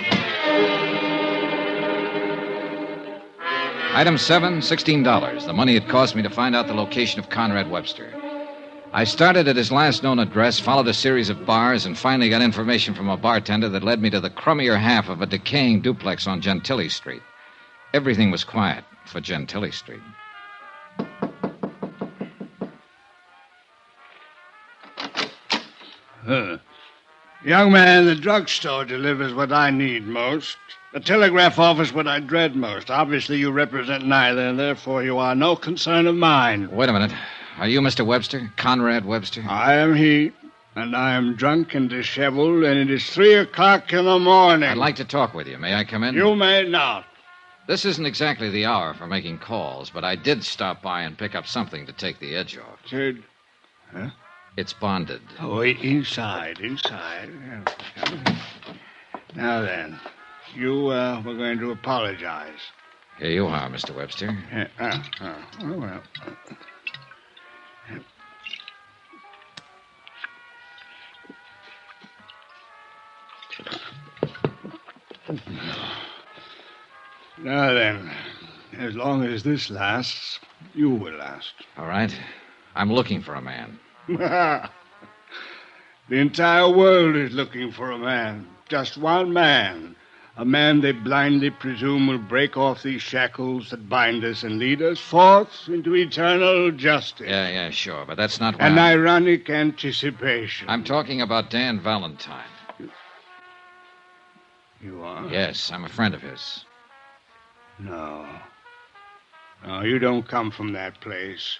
Speaker 2: Item 7, $16. The money it cost me to find out the location of Conrad Webster. I started at his last known address, followed a series of bars, and finally got information from a bartender that led me to the crummier half of a decaying duplex on Gentilly Street. Everything was quiet for Gentilly Street.
Speaker 10: Young man, the drugstore delivers what I need most. The telegraph office what I dread most. Obviously, you represent neither, and therefore you are no concern of mine.
Speaker 2: Wait a minute. Are you Mr. Webster? Conrad Webster?
Speaker 10: I am he, and I am drunk and disheveled, and it is 3 o'clock in the morning.
Speaker 2: I'd like to talk with you. May I come in?
Speaker 10: You may not.
Speaker 2: This isn't exactly the hour for making calls, but I did stop by and pick up something to take the edge off.
Speaker 10: Sid. Huh?
Speaker 2: It's bonded.
Speaker 10: Oh, inside. Now then, you were going to apologize.
Speaker 2: Here you are, Mr. Webster.
Speaker 10: Oh, well. Now then, as long as this lasts, you will last.
Speaker 2: All right. I'm looking for a man.
Speaker 10: The entire world is looking for a man. Just one man. A man they blindly presume will break off these shackles that bind us and lead us forth into eternal justice.
Speaker 2: Yeah, sure, but that's not why
Speaker 10: An ironic anticipation.
Speaker 2: I'm talking about Dan Valentine.
Speaker 10: You are?
Speaker 2: Yes, I'm a friend of his.
Speaker 10: No. No, you don't come from that place.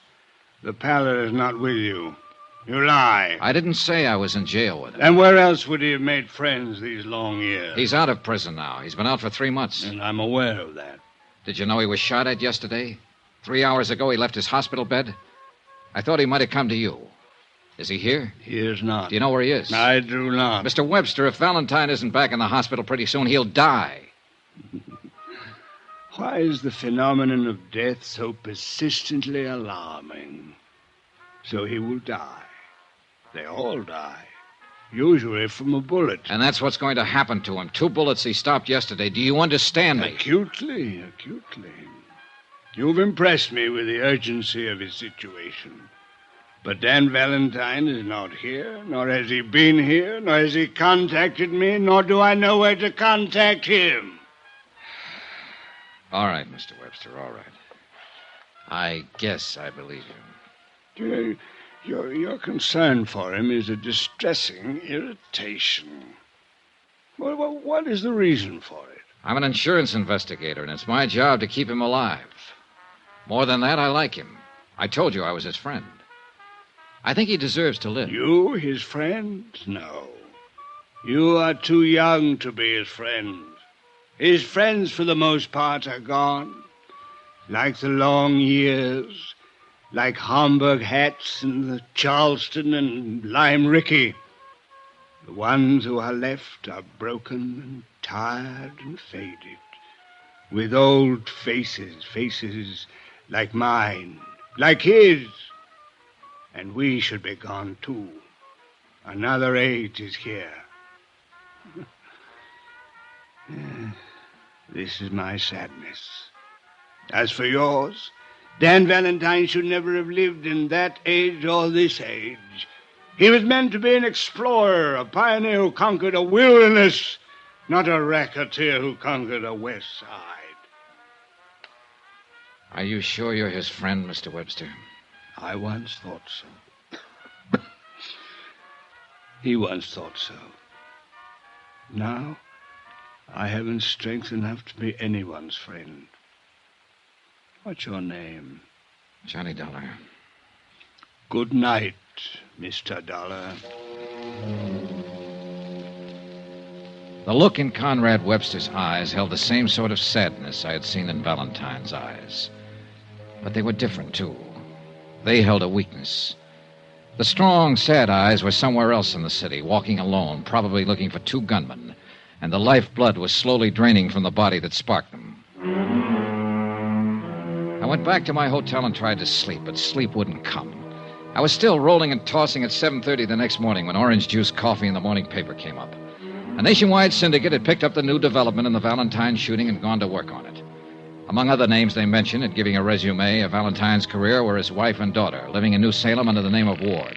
Speaker 10: The pallet is not with you. You lie.
Speaker 2: I didn't say I was in jail with him.
Speaker 10: And where else would he have made friends these long years?
Speaker 2: He's out of prison now. He's been out for 3 months.
Speaker 10: And I'm aware of that.
Speaker 2: Did you know he was shot at yesterday? 3 hours ago, he left his hospital bed. I thought he might have come to you. Is he here?
Speaker 10: He is not.
Speaker 2: Do you know where he is?
Speaker 10: I do not.
Speaker 2: Mr. Webster, if Valentine isn't back in the hospital pretty soon, he'll die.
Speaker 10: Why is the phenomenon of death so persistently alarming? So he will die. They all die. Usually from a bullet.
Speaker 2: And that's what's going to happen to him. 2 bullets he stopped yesterday. Do you understand me?
Speaker 10: Acutely. You've impressed me with the urgency of his situation. But Dan Valentine is not here, nor has he been here, nor has he contacted me, nor do I know where to contact him.
Speaker 2: All right, Mr. Webster, all right. I guess I believe you.
Speaker 10: Your concern for him is a distressing irritation. Well, what is the reason for it?
Speaker 2: I'm an insurance investigator, and it's my job to keep him alive. More than that, I like him. I told you I was his friend. I think he deserves to live.
Speaker 10: You, his friend? No. You are too young to be his friend. His friends, for the most part, are gone. Like the long years, like Homburg hats and the Charleston and Lime Ricky. The ones who are left are broken and tired and faded, with old faces like mine, like his. And we should be gone, too. Another age is here. This is my sadness. As for yours, Dan Valentine should never have lived in that age or this age. He was meant to be an explorer, a pioneer who conquered a wilderness, not a racketeer who conquered a west side.
Speaker 2: Are you sure you're his friend, Mr. Webster?
Speaker 10: I once thought so. He once thought so. Now, I haven't strength enough to be anyone's friend. What's your name?
Speaker 2: Johnny Dollar.
Speaker 10: Good night, Mr. Dollar.
Speaker 2: The look in Conrad Webster's eyes held the same sort of sadness I had seen in Valentine's eyes. But they were different, too. They held a weakness. The strong, sad eyes were somewhere else in the city, walking alone, probably looking for two gunmen, and the lifeblood was slowly draining from the body that sparked them. I went back to my hotel and tried to sleep, but sleep wouldn't come. I was still rolling and tossing at 7:30 the next morning when orange juice coffee in the morning paper came up. A nationwide syndicate had picked up the new development in the Valentine shooting and gone to work on it. Among other names they mentioned in giving a resume of Valentine's career were his wife and daughter, living in New Salem under the name of Ward.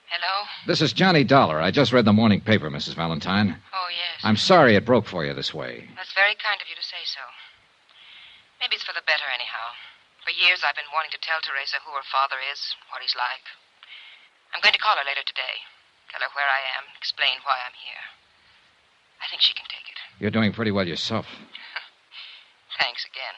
Speaker 9: Hello?
Speaker 2: This is Johnny Dollar. I just read the morning paper, Mrs. Valentine.
Speaker 9: Oh, yes.
Speaker 2: I'm sorry it broke for you this way.
Speaker 9: That's very kind of you to say so. Maybe it's for the better, anyhow. For years I've been wanting to tell Teresa who her father is, what he's like. I'm going to call her later today. Tell her where I am, explain why I'm here. I think she can take it.
Speaker 2: You're doing pretty well yourself.
Speaker 9: Thanks again.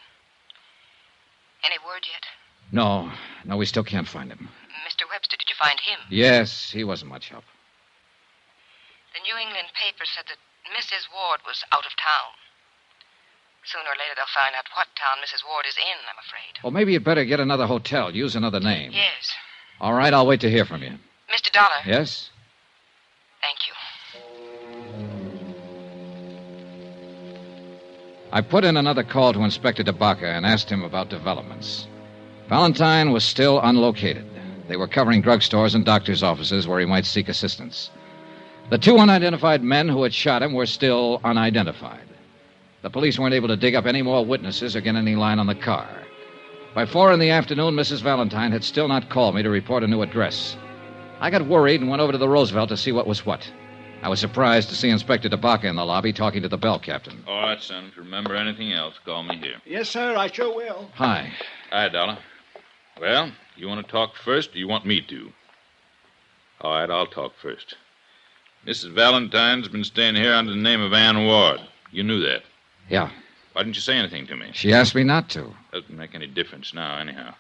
Speaker 9: Any word yet?
Speaker 2: No, we still can't find him.
Speaker 9: Mr. Webster, did you find him?
Speaker 2: Yes, he wasn't much help.
Speaker 9: The New England paper said that Mrs. Ward was out of town. Sooner or later they'll find out what town Mrs. Ward is in, I'm afraid.
Speaker 2: Well, maybe you'd better get another hotel. Use another name.
Speaker 9: Yes.
Speaker 2: All right, I'll wait to hear from you.
Speaker 9: Mr. Dollar.
Speaker 2: Yes?
Speaker 9: Thank you.
Speaker 2: I put in another call to Inspector DeBaca and asked him about developments. Valentine was still unlocated. They were covering drugstores and doctors' offices where he might seek assistance. The two unidentified men who had shot him were still unidentified. The police weren't able to dig up any more witnesses or get any line on the car. By 4 in the afternoon, Mrs. Valentine had still not called me to report a new address. I got worried and went over to the Roosevelt to see what was what. I was surprised to see Inspector DeBaca in the lobby talking to the bell captain.
Speaker 6: All right, son. If you remember anything else, call me here.
Speaker 10: Yes, sir, I sure will.
Speaker 2: Hi.
Speaker 6: Hi, Dollar. Well, you want to talk first, or you want me to? All right, I'll talk first. Mrs. Valentine's been staying here under the name of Ann Ward. You knew that.
Speaker 2: Yeah.
Speaker 6: Why didn't you say anything to me?
Speaker 2: She asked me not to.
Speaker 6: Doesn't make any difference now, anyhow.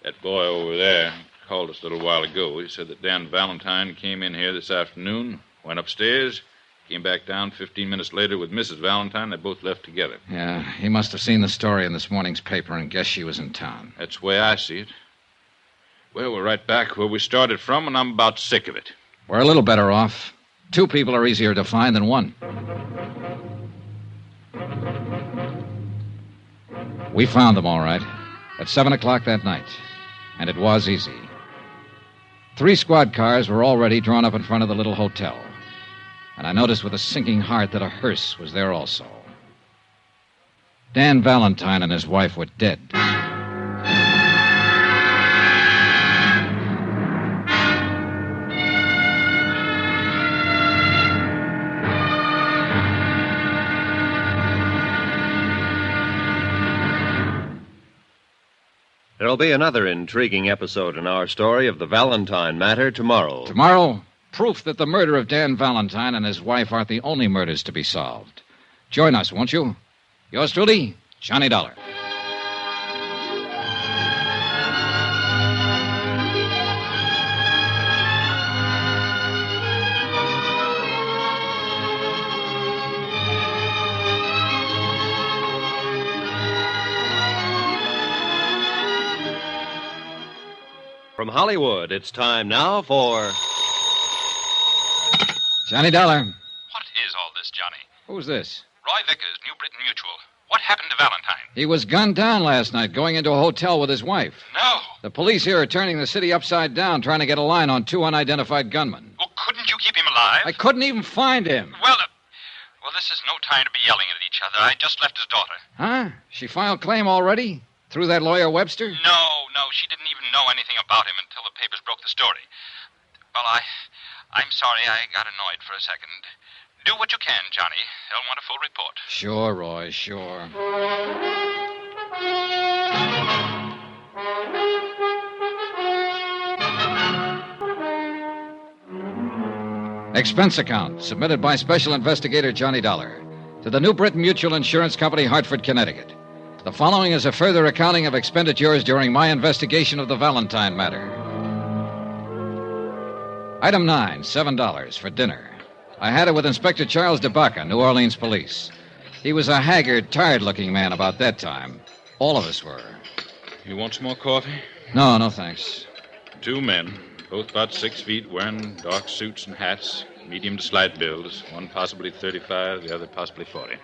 Speaker 6: That boy over there called us a little while ago. He said that Dan Valentine came in here this afternoon, went upstairs, came back down 15 minutes later with Mrs. Valentine. They both left together.
Speaker 2: Yeah, he must have seen the story in this morning's paper and guessed she was in town.
Speaker 6: That's the way I see it. Well, we're right back where we started from, and I'm about sick of it.
Speaker 2: We're a little better off. 2 people are easier to find than 1. We found them, all right, at 7 o'clock that night. And it was easy. 3 squad cars were already drawn up in front of the little hotel. And I noticed with a sinking heart that a hearse was there also. Dan Valentine and his wife were dead.
Speaker 1: There'll be another intriguing episode in our story of the Valentine matter tomorrow.
Speaker 2: Tomorrow, proof that the murder of Dan Valentine and his wife aren't the only murders to be solved. Join us, won't you? Yours truly, Johnny Dollar.
Speaker 1: From Hollywood, it's time now for...
Speaker 2: Johnny Dollar.
Speaker 3: What is all this, Johnny?
Speaker 2: Who's this?
Speaker 3: Roy Vickers, New Britain Mutual. What happened to Valentine?
Speaker 2: He was gunned down last night going into a hotel with his wife.
Speaker 3: No.
Speaker 2: The police here are turning the city upside down, trying to get a line on 2 unidentified gunmen.
Speaker 3: Well, couldn't you keep him alive?
Speaker 2: I couldn't even find him.
Speaker 3: Well, this is no time to be yelling at each other. I just left his daughter.
Speaker 2: Huh? She filed claim already? Through that lawyer Webster?
Speaker 3: No. She didn't even know anything about him until the papers broke the story. Well, I'm sorry I got annoyed for a second. Do what you can, Johnny. They'll want a full report.
Speaker 2: Sure, Roy, sure. Expense account submitted by Special Investigator Johnny Dollar to the New Britain Mutual Insurance Company, Hartford, Connecticut. The following is a further accounting of expenditures during my investigation of the Valentine matter. Item 9, $7 for dinner. I had it with Inspector Charles DeBaca, New Orleans Police. He was a haggard, tired-looking man about that time. All of us were.
Speaker 6: You want some more coffee?
Speaker 2: No, thanks.
Speaker 6: 2 men, both about 6 feet, wearing dark suits and hats, medium to slight builds, one possibly 35, the other possibly 40.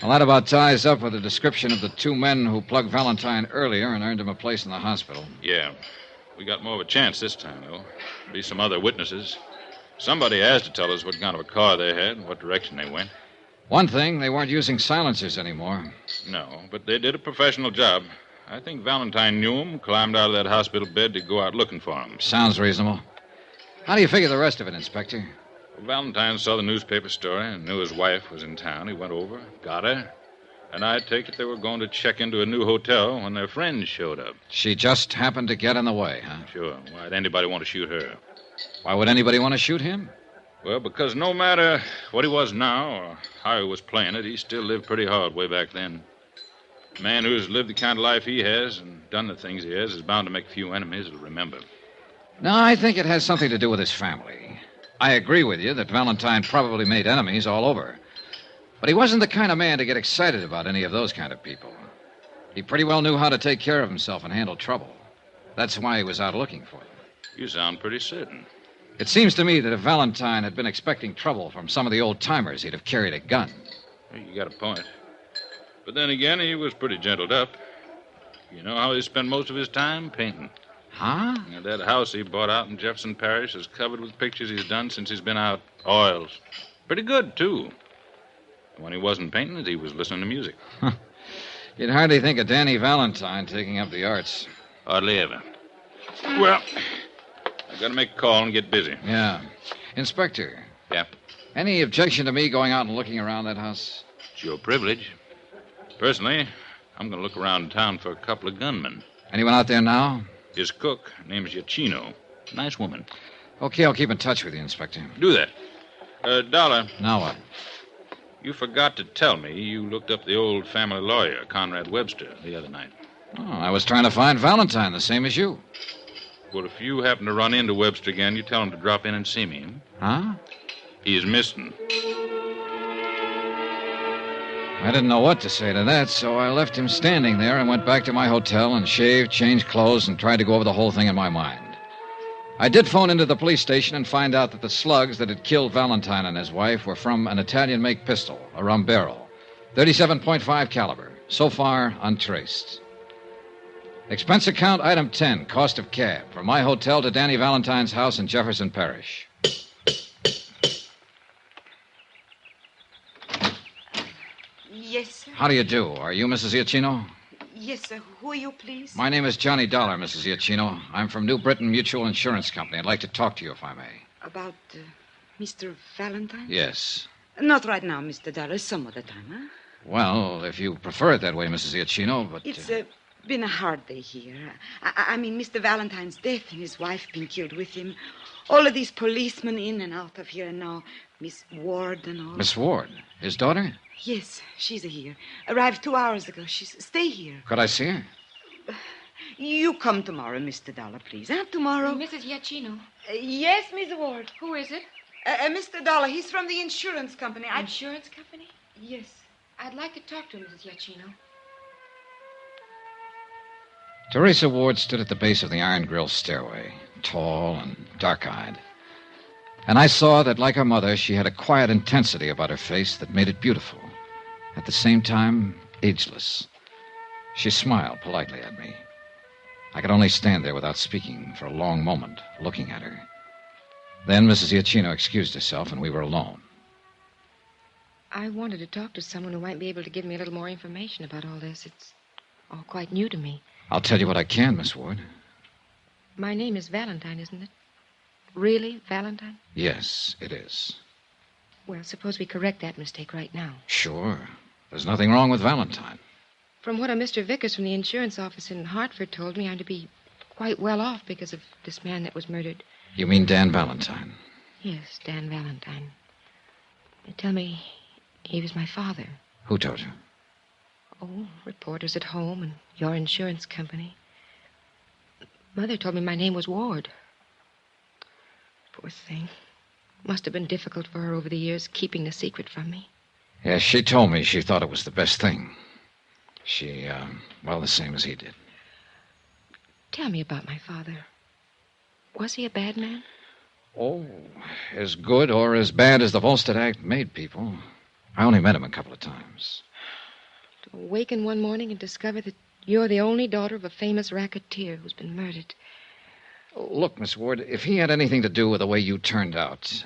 Speaker 2: Well, that about ties up with the description of the 2 men who plugged Valentine earlier and earned him a place in the hospital.
Speaker 6: Yeah. We got more of a chance this time, though. Be some other witnesses. Somebody has to tell us what kind of a car they had and what direction they went.
Speaker 2: One thing, they weren't using silencers anymore.
Speaker 6: No, but they did a professional job. I think Valentine knew him, climbed out of that hospital bed to go out looking for him.
Speaker 2: Sounds reasonable. How do you figure the rest of it, Inspector?
Speaker 6: Well, Valentine saw the newspaper story and knew his wife was in town. He went over, got her, and I take it they were going to check into a new hotel when their friends showed up.
Speaker 2: She just happened to get in the way, huh?
Speaker 6: Sure. Why'd anybody want to shoot her?
Speaker 2: Why would anybody want to shoot him?
Speaker 6: Well, because no matter what he was now or how he was playing it, he still lived pretty hard way back then. A man who's lived the kind of life he has and done the things he has is bound to make a few enemies he'll remember.
Speaker 2: No, I think it has something to do with his family. I agree with you that Valentine probably made enemies all over. But he wasn't the kind of man to get excited about any of those kind of people. He pretty well knew how to take care of himself and handle trouble. That's why he was out looking for them.
Speaker 6: You sound pretty certain.
Speaker 2: It seems to me that if Valentine had been expecting trouble from some of the old-timers, he'd have carried a gun.
Speaker 6: You got a point. But then again, he was pretty gentled up. You know how he spent most of his time? Painting.
Speaker 2: Huh?
Speaker 6: And that house he bought out in Jefferson Parish is covered with pictures he's done since he's been out. Oils. Pretty good, too. When he wasn't painting, he was listening to music.
Speaker 2: You'd hardly think of Danny Valentine taking up the arts.
Speaker 6: Hardly ever. Well, I gotta make a call and get busy.
Speaker 2: Yeah. Inspector.
Speaker 6: Yeah?
Speaker 2: Any objection to me going out and looking around that house?
Speaker 6: It's your privilege. Personally, I'm gonna look around town for a couple of gunmen.
Speaker 2: Anyone out there now?
Speaker 6: His cook, name's Yachino. Nice woman.
Speaker 2: Okay, I'll keep in touch with you, Inspector.
Speaker 6: Do that. Dollar.
Speaker 2: Now what?
Speaker 6: You forgot to tell me you looked up the old family lawyer, Conrad Webster, the other night.
Speaker 2: Oh, I was trying to find Valentine, the same as you.
Speaker 6: Well, if you happen to run into Webster again, you tell him to drop in and see me.
Speaker 2: Huh?
Speaker 6: He is missing.
Speaker 2: I didn't know what to say to that, so I left him standing there and went back to my hotel and shaved, changed clothes, and tried to go over the whole thing in my mind. I did phone into the police station and find out that the slugs that had killed Valentine and his wife were from an Italian-make pistol, a rum barrel, 37.5 caliber. So far, untraced. Expense account, item 10, cost of cab, from my hotel to Danny Valentine's house in Jefferson Parish.
Speaker 9: Yes, sir.
Speaker 2: How do you do? Are you Mrs. Iachino?
Speaker 9: Yes, sir. Who are you, please?
Speaker 2: My name is Johnny Dollar, Mrs. Iachino. I'm from New Britain Mutual Insurance Company. I'd like to talk to you, if I may.
Speaker 9: About Mr. Valentine?
Speaker 2: Yes.
Speaker 9: Not right now, Mr. Dollar. Some other time, huh?
Speaker 2: Well, if you prefer it that way, Mrs. Iachino, but...
Speaker 9: It's Been a hard day here. I mean, Mr. Valentine's death and his wife being killed with him. All of these policemen in and out of here, and now Miss Ward and all.
Speaker 2: Miss Ward, his daughter?
Speaker 9: Yes, she's here. Arrived 2 hours ago. Stay here.
Speaker 2: Could I see her?
Speaker 9: You come tomorrow, Mr. Dollar, please. Tomorrow.
Speaker 11: Mrs. Giacchino.
Speaker 9: Yes, Miss Ward.
Speaker 11: Who is it?
Speaker 9: Mr. Dollar. He's from the insurance company.
Speaker 11: Insurance company?
Speaker 9: Yes.
Speaker 11: I'd like to talk to Mrs. Giacchino.
Speaker 2: Teresa Ward stood at the base of the iron grill stairway, tall and dark-eyed. And I saw that, like her mother, she had a quiet intensity about her face that made it beautiful. At the same time, ageless. She smiled politely at me. I could only stand there without speaking for a long moment, looking at her. Then Mrs. Giacchino excused herself, and we were alone.
Speaker 8: I wanted to talk to someone who might be able to give me a little more information about all this. It's all quite new to me.
Speaker 2: I'll tell you what I can, Miss Ward.
Speaker 8: My name is Valentine, isn't it? Really, Valentine?
Speaker 2: Yes, it is.
Speaker 8: Well, suppose we correct that mistake right now.
Speaker 2: Sure. There's nothing wrong with Valentine.
Speaker 8: From what a Mr. Vickers from the insurance office in Hartford told me, I'm to be quite well off because of this man that was murdered.
Speaker 2: You mean Dan Valentine?
Speaker 8: Yes, Dan Valentine. They tell me he was my father.
Speaker 2: Who told you?
Speaker 8: Oh, reporters at home and your insurance company. Mother told me my name was Ward. Poor thing. Must have been difficult for her over the years keeping the secret from me.
Speaker 2: Yes, she told me she thought it was the best thing. She, the same as he did.
Speaker 8: Tell me about my father. Was he a bad man?
Speaker 2: Oh, as good or as bad as the Volstead Act made people. I only met him a couple of times.
Speaker 8: To awaken one morning and discover that you're the only daughter of a famous racketeer who's been murdered.
Speaker 2: Look, Miss Ward, if he had anything to do with the way you turned out,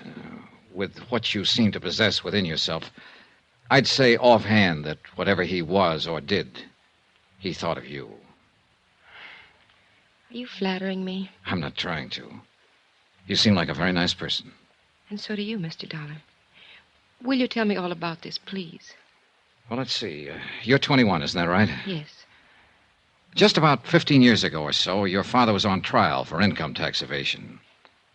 Speaker 2: with what you seem to possess within yourself, I'd say offhand that whatever he was or did, he thought of you.
Speaker 8: Are you flattering me?
Speaker 2: I'm not trying to. You seem like a very nice person.
Speaker 8: And so do you, Mr. Dollar. Will you tell me all about this, please?
Speaker 2: Well, let's see. You're 21, isn't that right?
Speaker 8: Yes.
Speaker 2: Just about 15 years ago or so, your father was on trial for income tax evasion.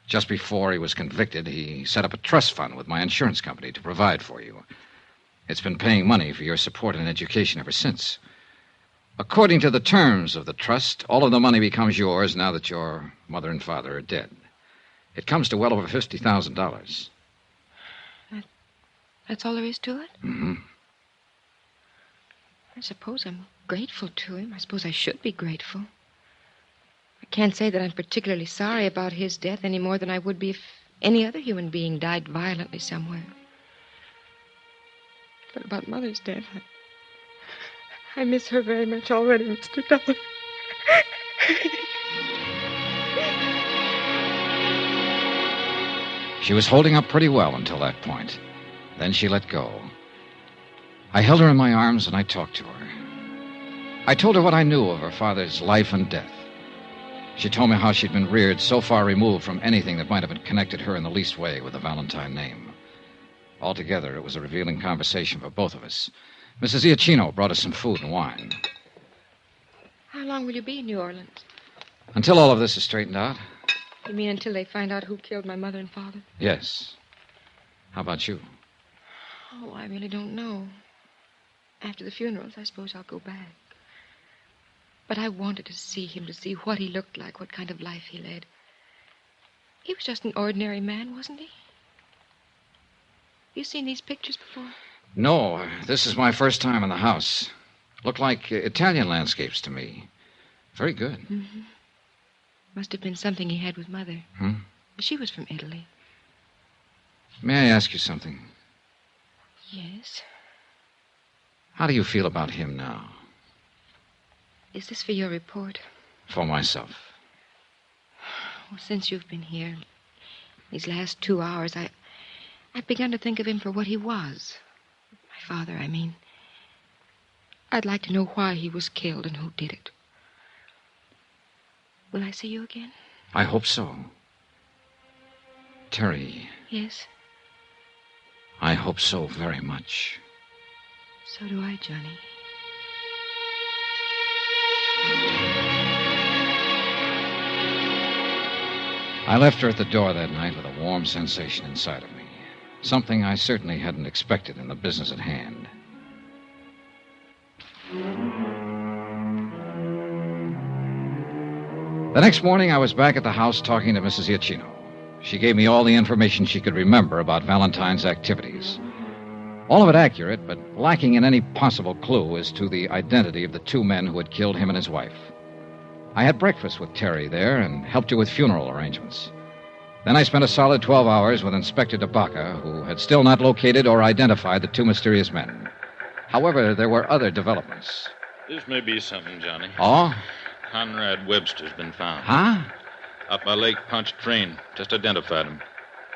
Speaker 2: Just before he was convicted, he set up a trust fund with my insurance company to provide for you. It's been paying money for your support and education ever since. According to the terms of the trust, all of the money becomes yours now that your mother and father are dead. It comes to well over $50,000.
Speaker 8: That's all there is to it?
Speaker 2: Mm-hmm.
Speaker 8: I suppose I'm grateful to him. I suppose I should be grateful. I can't say that I'm particularly sorry about his death any more than I would be if any other human being died violently somewhere. But about Mother's death, I miss her very much already, Mr. Dollar.
Speaker 2: She was holding up pretty well until that point. Then she let go. I held her in my arms and I talked to her. I told her what I knew of her father's life and death. She told me how she'd been reared so far removed from anything that might have connected her in the least way with the Valentine name. Altogether, it was a revealing conversation for both of us. Mrs. Giacchino brought us some food and wine.
Speaker 8: How long will you be in New Orleans?
Speaker 2: Until all of this is straightened out?
Speaker 8: You mean until they find out who killed my mother and father?
Speaker 2: Yes. How about you?
Speaker 8: Oh, I really don't know. After the funerals, I suppose I'll go back. But I wanted to see him, to see what he looked like, what kind of life he led. He was just an ordinary man, wasn't he? You seen these pictures before?
Speaker 2: No, this is my first time in the house. Looked like Italian landscapes to me. Very good.
Speaker 8: Mm-hmm. Must have been something he had with Mother. She was from Italy.
Speaker 2: May I ask you something?
Speaker 8: Yes.
Speaker 2: How do you feel about him now?
Speaker 8: Is this for your report?
Speaker 2: For myself.
Speaker 8: Well, since you've been here, these last 2 hours, I've begun to think of him for what he was. My father, I mean. I'd like to know why he was killed and who did it. Will I see you again?
Speaker 2: I hope so. Terry.
Speaker 8: Yes?
Speaker 2: I hope so very much.
Speaker 8: So do I, Johnny.
Speaker 2: I left her at the door that night with a warm sensation inside of me. Something I certainly hadn't expected in the business at hand. The next morning, I was back at the house talking to Mrs. Giacchino. She gave me all the information she could remember about Valentine's activities. All of it accurate, but lacking in any possible clue as to the identity of the two men who had killed him and his wife. I had breakfast with Terry there and helped her with funeral arrangements. Then I spent a solid 12 hours with Inspector DeBacca, who had still not located or identified the two mysterious men. However, there were other developments.
Speaker 6: This may be something, Johnny.
Speaker 2: Oh?
Speaker 6: Conrad Webster's been found.
Speaker 2: Huh?
Speaker 6: Up by Lake Pontchartrain. Just identified him.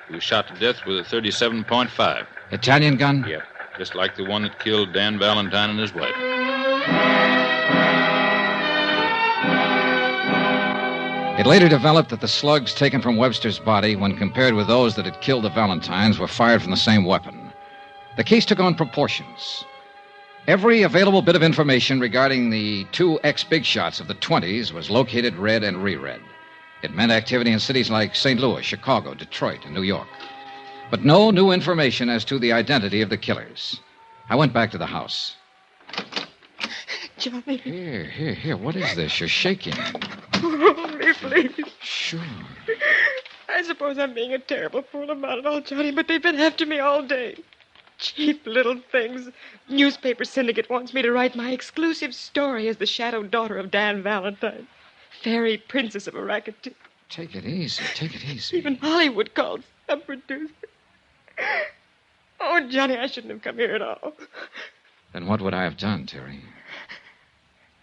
Speaker 6: He was shot to death with a 37.5.
Speaker 2: Italian gun?
Speaker 6: Yep. Just like the one that killed Dan Valentine and his wife.
Speaker 2: It later developed that the slugs taken from Webster's body, when compared with those that had killed the Valentines, were fired from the same weapon. The case took on proportions. Every available bit of information regarding the two ex-big shots of the 20s was located, read, and reread. It meant activity in cities like St. Louis, Chicago, Detroit, and New York. But no new information as to the identity of the killers. I went back to the house.
Speaker 9: Johnny.
Speaker 2: Here. What is this? You're shaking.
Speaker 9: Hold me, please.
Speaker 2: Sure.
Speaker 9: I suppose I'm being a terrible fool about it all, Johnny, but they've been after me all day. Cheap little things. Newspaper syndicate wants me to write my exclusive story as the shadow daughter of Dan Valentine. Fairy princess of a racketeer.
Speaker 2: Take it easy.
Speaker 9: Even Hollywood called some producer. Oh, Johnny, I shouldn't have come here at all.
Speaker 2: Then what would I have done, Terry?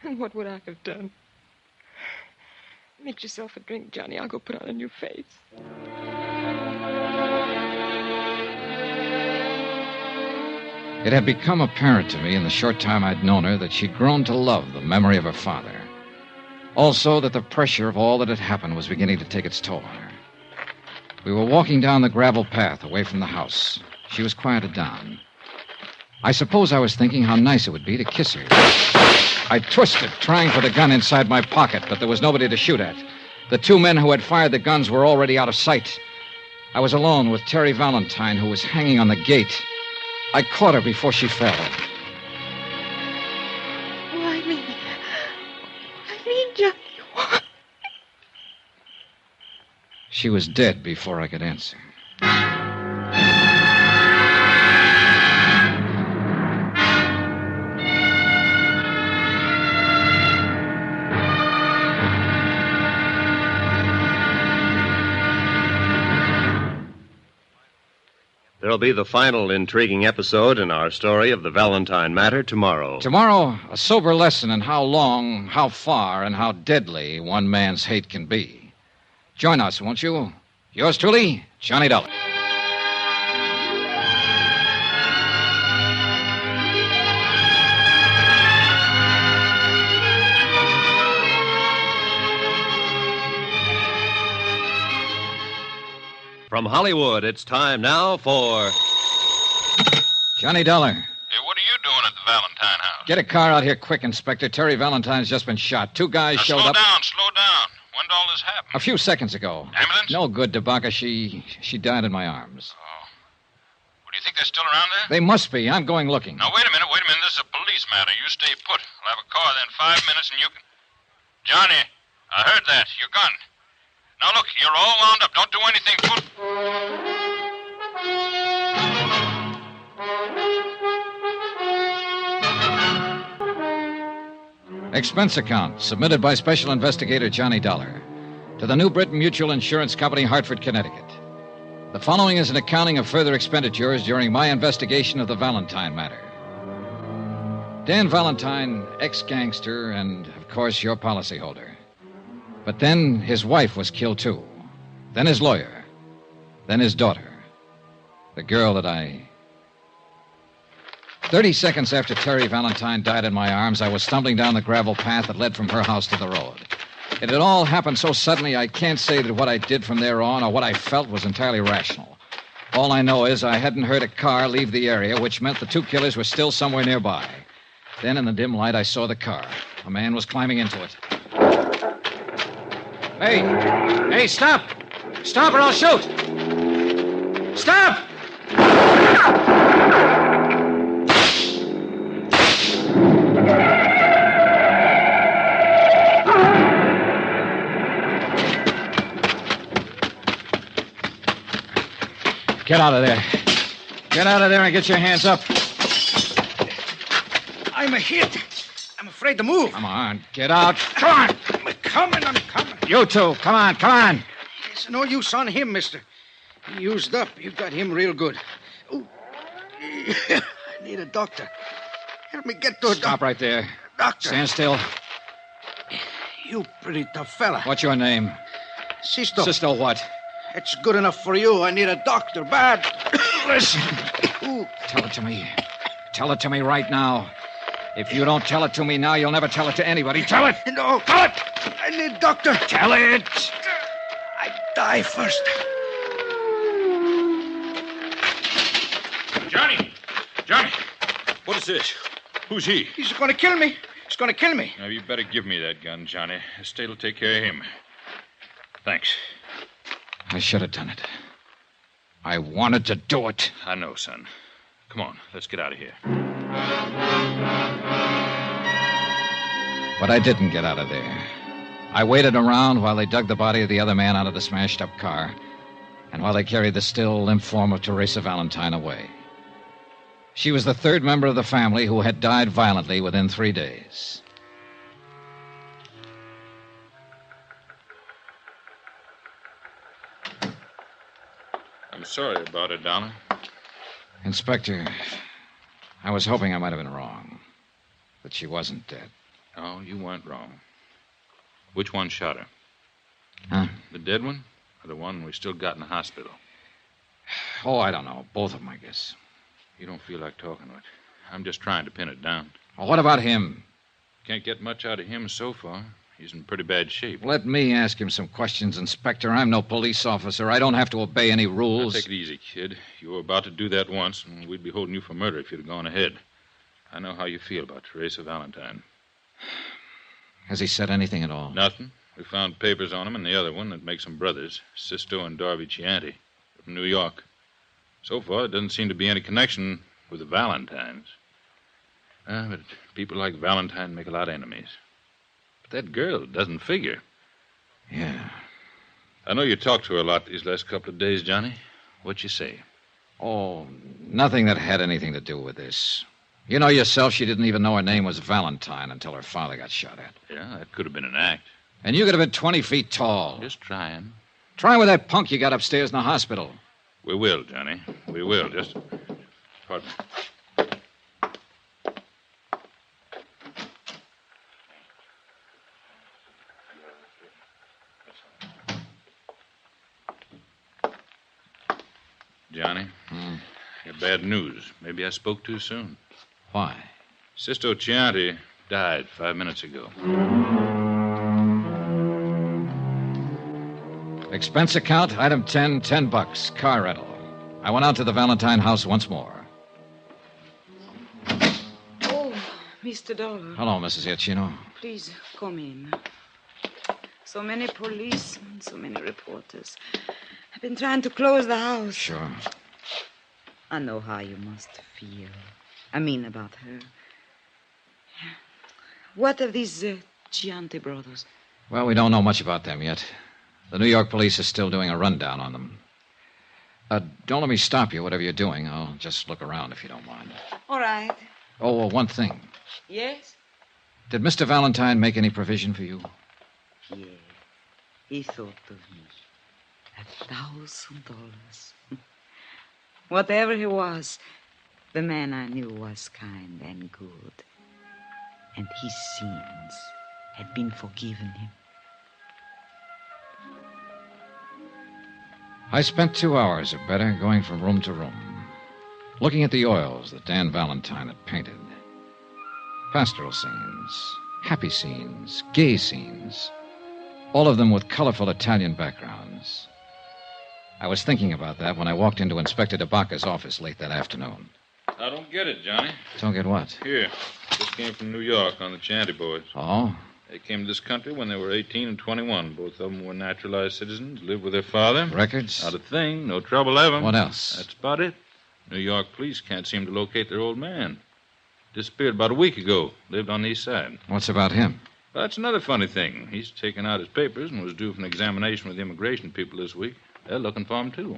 Speaker 9: And what would I have done? Make yourself a drink, Johnny. I'll go put on a new face.
Speaker 2: It had become apparent to me in the short time I'd known her that she'd grown to love the memory of her father. Also, that the pressure of all that had happened was beginning to take its toll on her. We were walking down the gravel path away from the house. She was quieted down. I suppose I was thinking how nice it would be to kiss her. I twisted, trying for the gun inside my pocket, but there was nobody to shoot at. The two men who had fired the guns were already out of sight. I was alone with Terry Valentine, who was hanging on the gate. I caught her before she fell.
Speaker 9: Why me, Johnny? Why?
Speaker 2: She was dead before I could answer.
Speaker 1: There'll be the final intriguing episode in our story of the Valentine matter tomorrow.
Speaker 2: Tomorrow, a sober lesson in how long, how far, and how deadly one man's hate can be. Join us, won't you? Yours truly, Johnny Dollar.
Speaker 1: From Hollywood, it's time now for...
Speaker 2: Johnny Dollar.
Speaker 3: Hey, what are you doing at the Valentine house?
Speaker 2: Get a car out here quick, Inspector. Terry Valentine's just been shot. Two guys
Speaker 3: Now,
Speaker 2: showed
Speaker 3: slow
Speaker 2: up...
Speaker 3: down. When did all this happen?
Speaker 2: A few seconds ago.
Speaker 3: Ambulance?
Speaker 2: No good, DeBacca. She died in my arms.
Speaker 3: Oh. Well, do you think they're still around there?
Speaker 2: They must be. I'm going looking.
Speaker 3: Now, wait a minute. This is a police matter. You stay put. I'll have a car there in 5 minutes and you can... Johnny, I heard that. Your gun. Now, look, you're all wound up. Don't do anything.
Speaker 2: Expense account submitted by Special Investigator Johnny Dollar to the New Britain Mutual Insurance Company, Hartford, Connecticut. The following is an accounting of further expenditures during my investigation of the Valentine matter. Dan Valentine, ex-gangster, and, of course, your policyholder. But then his wife was killed, too. Then his lawyer. Then his daughter. The girl that I... 30 seconds after Terry Valentine died in my arms, I was stumbling down the gravel path that led from her house to the road. It had all happened so suddenly I can't say that what I did from there on or what I felt was entirely rational. All I know is I hadn't heard a car leave the area, which meant the two killers were still somewhere nearby. Then, in the dim light, I saw the car. A man was climbing into it. Hey! Hey, stop! Stop or I'll shoot! Stop! Get out of there. Get out of there and get your hands up.
Speaker 12: I'm a hit. I'm afraid to move.
Speaker 2: Come on, get out. Come on.
Speaker 12: I'm coming.
Speaker 2: You two, come on, come on.
Speaker 12: It's no use on him, mister. He used up. You got him real good. Ooh. I need a doctor. Help me get to a doctor.
Speaker 2: Stop right there.
Speaker 12: Doctor.
Speaker 2: Stand still.
Speaker 12: You pretty tough fella.
Speaker 2: What's your name?
Speaker 12: Sisto.
Speaker 2: Sisto what?
Speaker 12: It's good enough for you. I need a doctor bad.
Speaker 2: Listen.
Speaker 12: Ooh.
Speaker 2: Tell it to me. Tell it to me right now. If you don't tell it to me now, you'll never tell it to anybody. Tell it!
Speaker 12: No.
Speaker 2: Tell it!
Speaker 12: I need doctor.
Speaker 2: Tell it!
Speaker 12: I die first.
Speaker 6: Johnny! Johnny! What is this? Who's he?
Speaker 12: He's going to kill me. He's going to kill me.
Speaker 6: Now, you better give me that gun, Johnny. Estate will take care of him. Thanks.
Speaker 2: I should have done it. I wanted to do it.
Speaker 6: I know, son. Come on, let's get out of here.
Speaker 2: But I didn't get out of there. I waited around while they dug the body of the other man out of the smashed-up car, and while they carried the still, limp form of Teresa Valentine away. She was the third member of the family who had died violently within 3 days.
Speaker 6: I'm sorry about it, Donna.
Speaker 2: Inspector, I was hoping I might have been wrong, but she wasn't dead.
Speaker 6: Oh, you weren't wrong. Which one shot her?
Speaker 2: Huh?
Speaker 6: The dead one or the one we still got in the hospital?
Speaker 2: Oh, I don't know. Both of them, I guess.
Speaker 6: You don't feel like talking to it. I'm just trying to pin it down.
Speaker 2: Well, what about him?
Speaker 6: Can't get much out of him so far. He's in pretty bad shape.
Speaker 2: Let me ask him some questions, Inspector. I'm no police officer. I don't have to obey any rules.
Speaker 6: Now, take it easy, kid. You were about to do that once, and we'd be holding you for murder if you'd have gone ahead. I know how you feel about Teresa Valentine.
Speaker 2: Has he said anything at all?
Speaker 6: Nothing. We found papers on him and the other one that makes them brothers, Sisto and Darby Chianti, from New York. So far, there doesn't seem to be any connection with the Valentines. But people like Valentine make a lot of enemies. But that girl doesn't figure.
Speaker 2: Yeah.
Speaker 6: I know you talked to her a lot these last couple of days, Johnny. What'd you say?
Speaker 2: Oh, nothing that had anything to do with this. You know yourself, she didn't even know her name was Valentine until her father got shot at.
Speaker 6: Yeah, that could have been an act.
Speaker 2: And you could have been 20 feet tall.
Speaker 6: Just trying.
Speaker 2: Try with that punk you got upstairs in the hospital.
Speaker 6: We will, Johnny. We will. Just... Pardon me. Johnny, I got bad news. Maybe I spoke too soon.
Speaker 2: Why?
Speaker 6: Sisto Chianti died 5 minutes ago.
Speaker 2: Expense account, item 10, $10, car rental. I went out to the Valentine house once more.
Speaker 13: Oh, Mr. Dollar.
Speaker 2: Hello, Mrs. Giacchino.
Speaker 13: Please, come in. So many police, so many reporters. I've been trying to close the house.
Speaker 2: Sure.
Speaker 13: I know how you must feel. I mean about her. What of these Chianti brothers?
Speaker 2: Well, we don't know much about them yet. The New York police are still doing a rundown on them. Don't let me stop you, whatever you're doing. I'll just look around if you don't mind.
Speaker 13: All right.
Speaker 2: Oh, well, one thing.
Speaker 13: Yes?
Speaker 2: Did Mr. Valentine make any provision for you?
Speaker 13: Yeah. He thought of me. $1,000. Whatever he was, the man I knew was kind and good. And his sins had been forgiven him.
Speaker 2: I spent 2 hours or better going from room to room, looking at the oils that Dan Valentine had painted. Pastoral scenes, happy scenes, gay scenes, all of them with colorful Italian backgrounds. I was thinking about that when I walked into Inspector DeBacca's office late that afternoon.
Speaker 6: I don't get it, Johnny.
Speaker 2: Don't get what?
Speaker 6: Here. Just came from New York on the Chianti boys.
Speaker 2: Oh?
Speaker 6: They came to this country when they were 18 and 21. Both of them were naturalized citizens, lived with their father.
Speaker 2: Records?
Speaker 6: Not a thing. No trouble ever.
Speaker 2: What else?
Speaker 6: That's about it. New York police can't seem to locate their old man. Disappeared about a week ago. Lived on the east side.
Speaker 2: What's about him?
Speaker 6: Well, that's another funny thing. He's taken out his papers and was due for an examination with the immigration people this week. They're looking for him, too.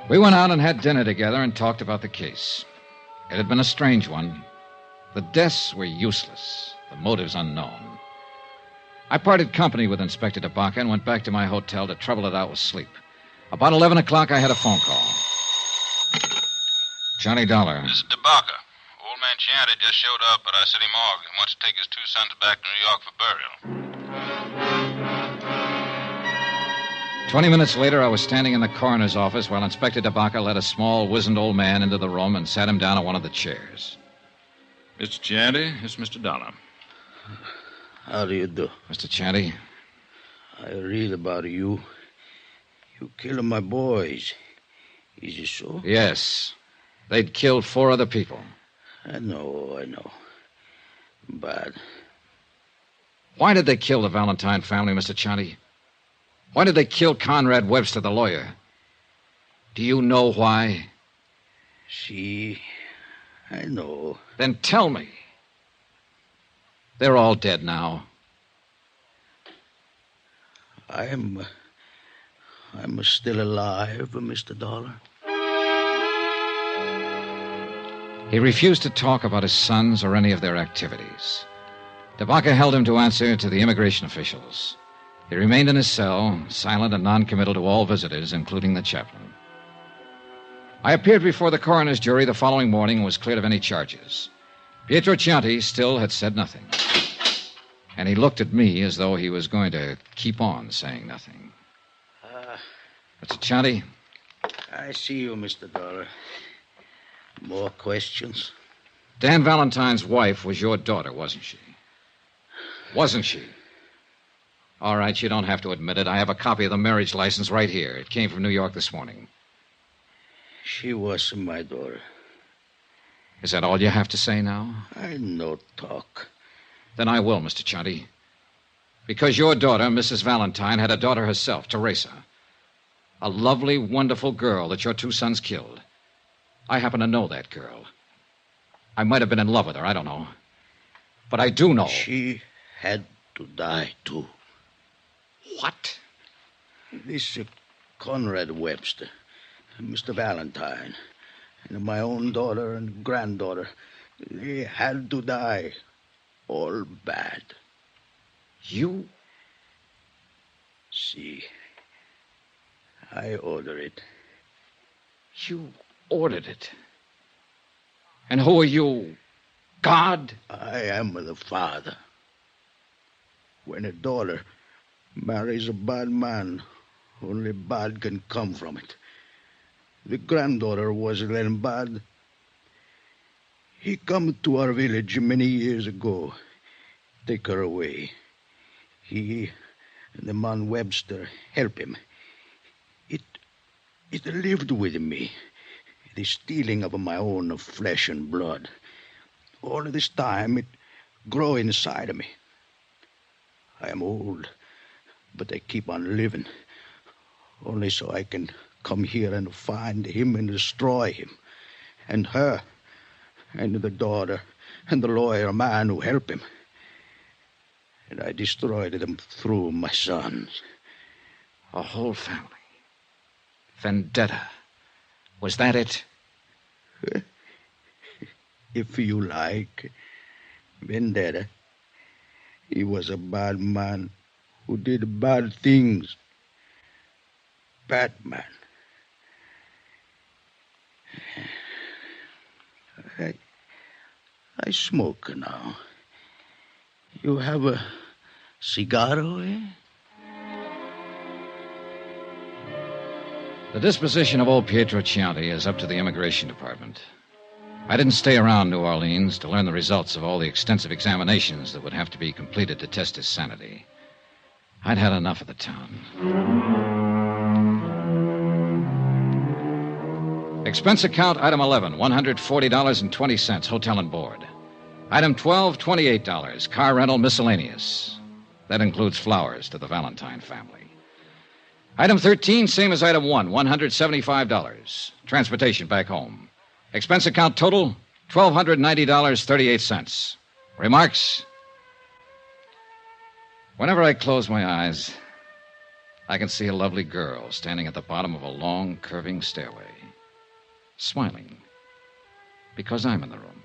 Speaker 2: We went out and had dinner together and talked about the case. It had been a strange one. The deaths were useless, the motives unknown. I parted company with Inspector DeBaca and went back to my hotel to trouble it out with sleep. About 11 o'clock, I had a phone call. Johnny Dollar.
Speaker 3: This is DeBaca. Old man Chianti just showed up at our city morgue and wants to take his two sons back to New York for burial.
Speaker 2: 20 minutes later, I was standing in the coroner's office while Inspector DeBaca led a small, wizened old man into the room and sat him down on one of the chairs.
Speaker 6: Mr. Chianti, it's Mr. Dollar.
Speaker 12: How do you do?
Speaker 2: Mr. Chianti?
Speaker 12: I read about you. You killed my boys. Is it so?
Speaker 2: Yes. They'd killed 4 other people.
Speaker 12: I know. Bad.
Speaker 2: Why did they kill the Valentine family, Mr. Chianti? Why did they kill Conrad Webster, the lawyer? Do you know why?
Speaker 12: See, I know.
Speaker 2: Then tell me. They're all dead now.
Speaker 12: I'm still alive, Mr. Dollar.
Speaker 2: He refused to talk about his sons or any of their activities. DeBaca held him to answer to the immigration officials. He remained in his cell, silent and noncommittal to all visitors, including the chaplain. I appeared before the coroner's jury the following morning and was cleared of any charges. Pietro Chianti still had said nothing. And he looked at me as though he was going to keep on saying nothing. Mr. Chianti?
Speaker 12: I see you, Mr. Dollar. More questions?
Speaker 2: Dan Valentine's wife was your daughter, wasn't she? Wasn't she? All right, you don't have to admit it. I have a copy of the marriage license right here. It came from New York this morning.
Speaker 12: She was my daughter.
Speaker 2: Is that all you have to say now?
Speaker 12: I no talk.
Speaker 2: Then I will, Mr. Chianti. Because your daughter, Mrs. Valentine, had a daughter herself, Teresa. A lovely, wonderful girl that your 2 sons killed. I happen to know that girl. I might have been in love with her, I don't know. But I do know.
Speaker 12: She had to die, too.
Speaker 2: What?
Speaker 12: This Conrad Webster, Mr. Valentine, and my own daughter and granddaughter, they had to die. All bad.
Speaker 2: You?
Speaker 12: See, I order it.
Speaker 2: You ordered it? And who are you? God?
Speaker 12: I am the father. When a daughter marries a bad man, only bad can come from it. The granddaughter was then bad. He come to our village many years ago. Take her away. He and the man Webster help him. It lived with me. The stealing of my own flesh and blood. All this time it grow inside of me. I am old, but I keep on living. Only so I can come here and find him and destroy him. And her. And the daughter. And the lawyer man who helped him. And I destroyed them through my sons.
Speaker 2: A whole family. Vendetta. Was that it?
Speaker 12: If you like. Vendetta. He was a bad man who did bad things. Bad man. I smoke now. You have a cigarro, eh?
Speaker 2: The disposition of old Pietro Chianti is up to the immigration department. I didn't stay around New Orleans to learn the results of all the extensive examinations that would have to be completed to test his sanity. I'd had enough of the town. Expense account, item 11, $140.20, hotel and board. Item 12, $28, car rental miscellaneous. That includes flowers to the Valentine family. Item 13, same as item 1, $175. Transportation back home. Expense account total, $1,290.38. Remarks? Whenever I close my eyes, I can see a lovely girl standing at the bottom of a long, curving stairway, smiling, because I'm in the room.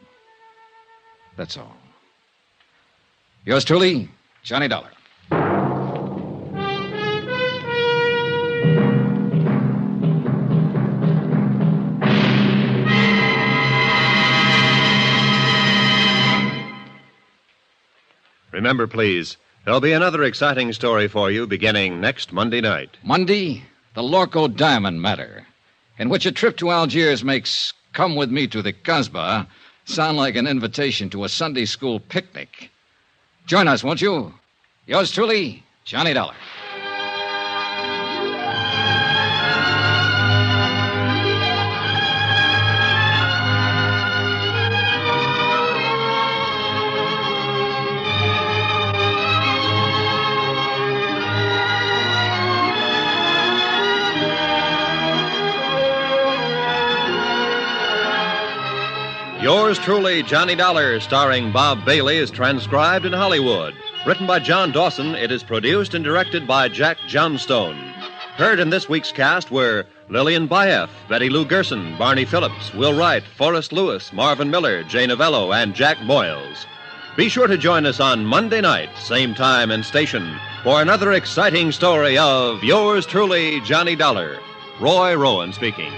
Speaker 2: That's all. Yours truly, Johnny Dollar.
Speaker 1: Remember, please, there'll be another exciting story for you beginning next Monday night.
Speaker 2: Monday, the Lorco Diamond Matter, in which a trip to Algiers makes Come With Me to the Kasbah sound like an invitation to a Sunday school picnic. Join us, won't you? Yours truly, Johnny Dollar.
Speaker 1: Yours truly, Johnny Dollar, starring Bob Bailey, is transcribed in Hollywood. Written by John Dawson, it is produced and directed by Jack Johnstone. Heard in this week's cast were Lillian Buyeff, Betty Lou Gerson, Barney Phillips, Will Wright, Forrest Lewis, Marvin Miller, Jay Novello, and Jack Boyles. Be sure to join us on Monday night, same time and station, for another exciting story of Yours truly, Johnny Dollar. Roy Rowan speaking.